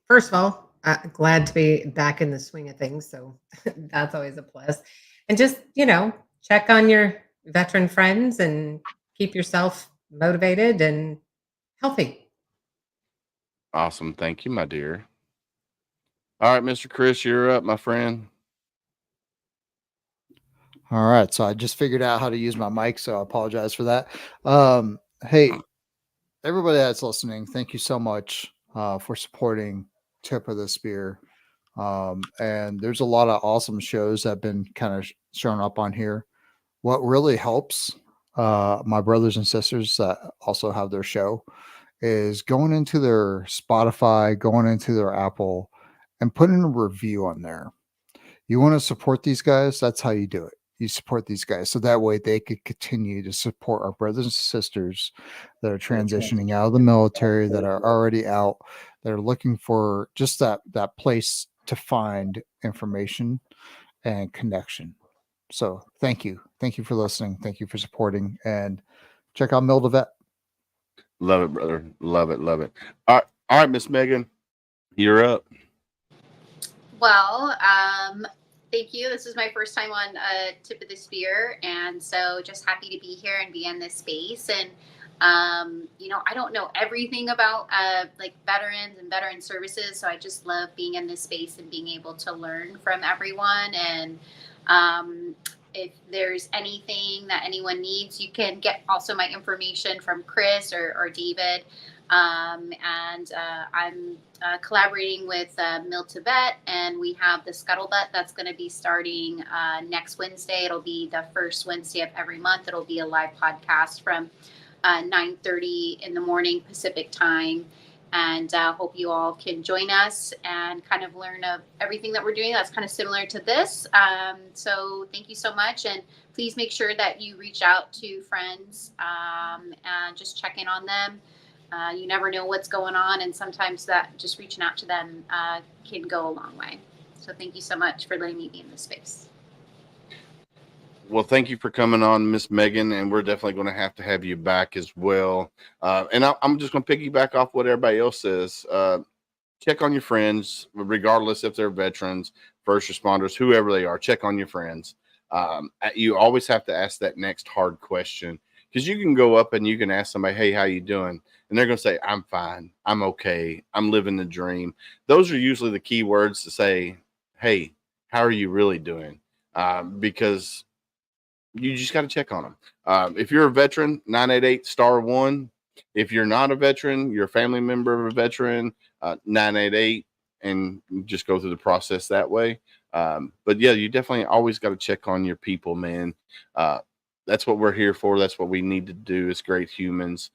first of all, glad to be back in the swing of things. So that's always a plus. And just, check on your veteran friends and keep yourself motivated and healthy. Awesome. Thank you, my dear. All right, Mr. Chris, you're up, my friend. All right. So I just figured out how to use my mic, so I apologize for that. Hey, everybody that's listening, thank you so much for supporting tip of the spear. And there's a lot of awesome shows that have been kind of shown up on here. What really helps my brothers and sisters that also have their show is going into their Spotify, going into their Apple, and putting a review on there. You want to support these guys? That's how you do it. You support these guys so that way they could continue to support our brothers and sisters that are transitioning out of the military, that are already out, that are looking for just that place to find information and connection. So thank you for listening, thank you for supporting, and check out Mill the Vet. Love it, brother. Love it. All right, Miss Megan, you're up. Well, thank you. This is my first time on Tip of the Spear, and so just happy to be here and be in this space. And I don't know everything about like veterans and veteran services, so I just love being in this space and being able to learn from everyone. And if there's anything that anyone needs, you can get also my information from Chris or David. And I'm collaborating with Mill to Vet, and we have the Scuttlebutt that's going to be starting next Wednesday. It'll be the first Wednesday of every month. It'll be a live podcast from 9:30 in the morning Pacific time. And hope you all can join us and kind of learn of everything that we're doing that's kind of similar to this. So thank you so much. And please make sure that you reach out to friends and just check in on them. You never know what's going on. And sometimes that just reaching out to them can go a long way. So thank you so much for letting me be in this space. Well, thank you for coming on, Miss Megan, and we're definitely going to have you back as well. And I'm just going to piggyback off what everybody else says. Check on your friends, regardless if they're veterans, first responders, whoever they are. Check on your friends. You always have to ask that next hard question, because you can go up and you can ask somebody, "Hey, how you doing?" And they're going to say, "I'm fine. I'm okay. I'm living the dream." Those are usually the key words to say, "Hey, how are you really doing?" Because you just got to check on them. If you're a veteran, 988*1. If you're not a veteran, you're a family member of a veteran, 988, and just go through the process that way. But yeah, you definitely always got to check on your people, man. That's what we're here for. That's what we need to do as great humans.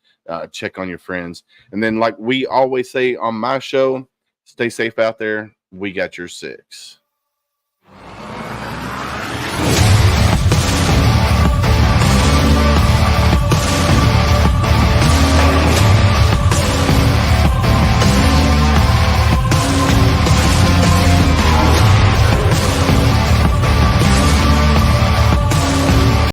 Check on your friends. And then, like we always say on my show, stay safe out there. We got your six.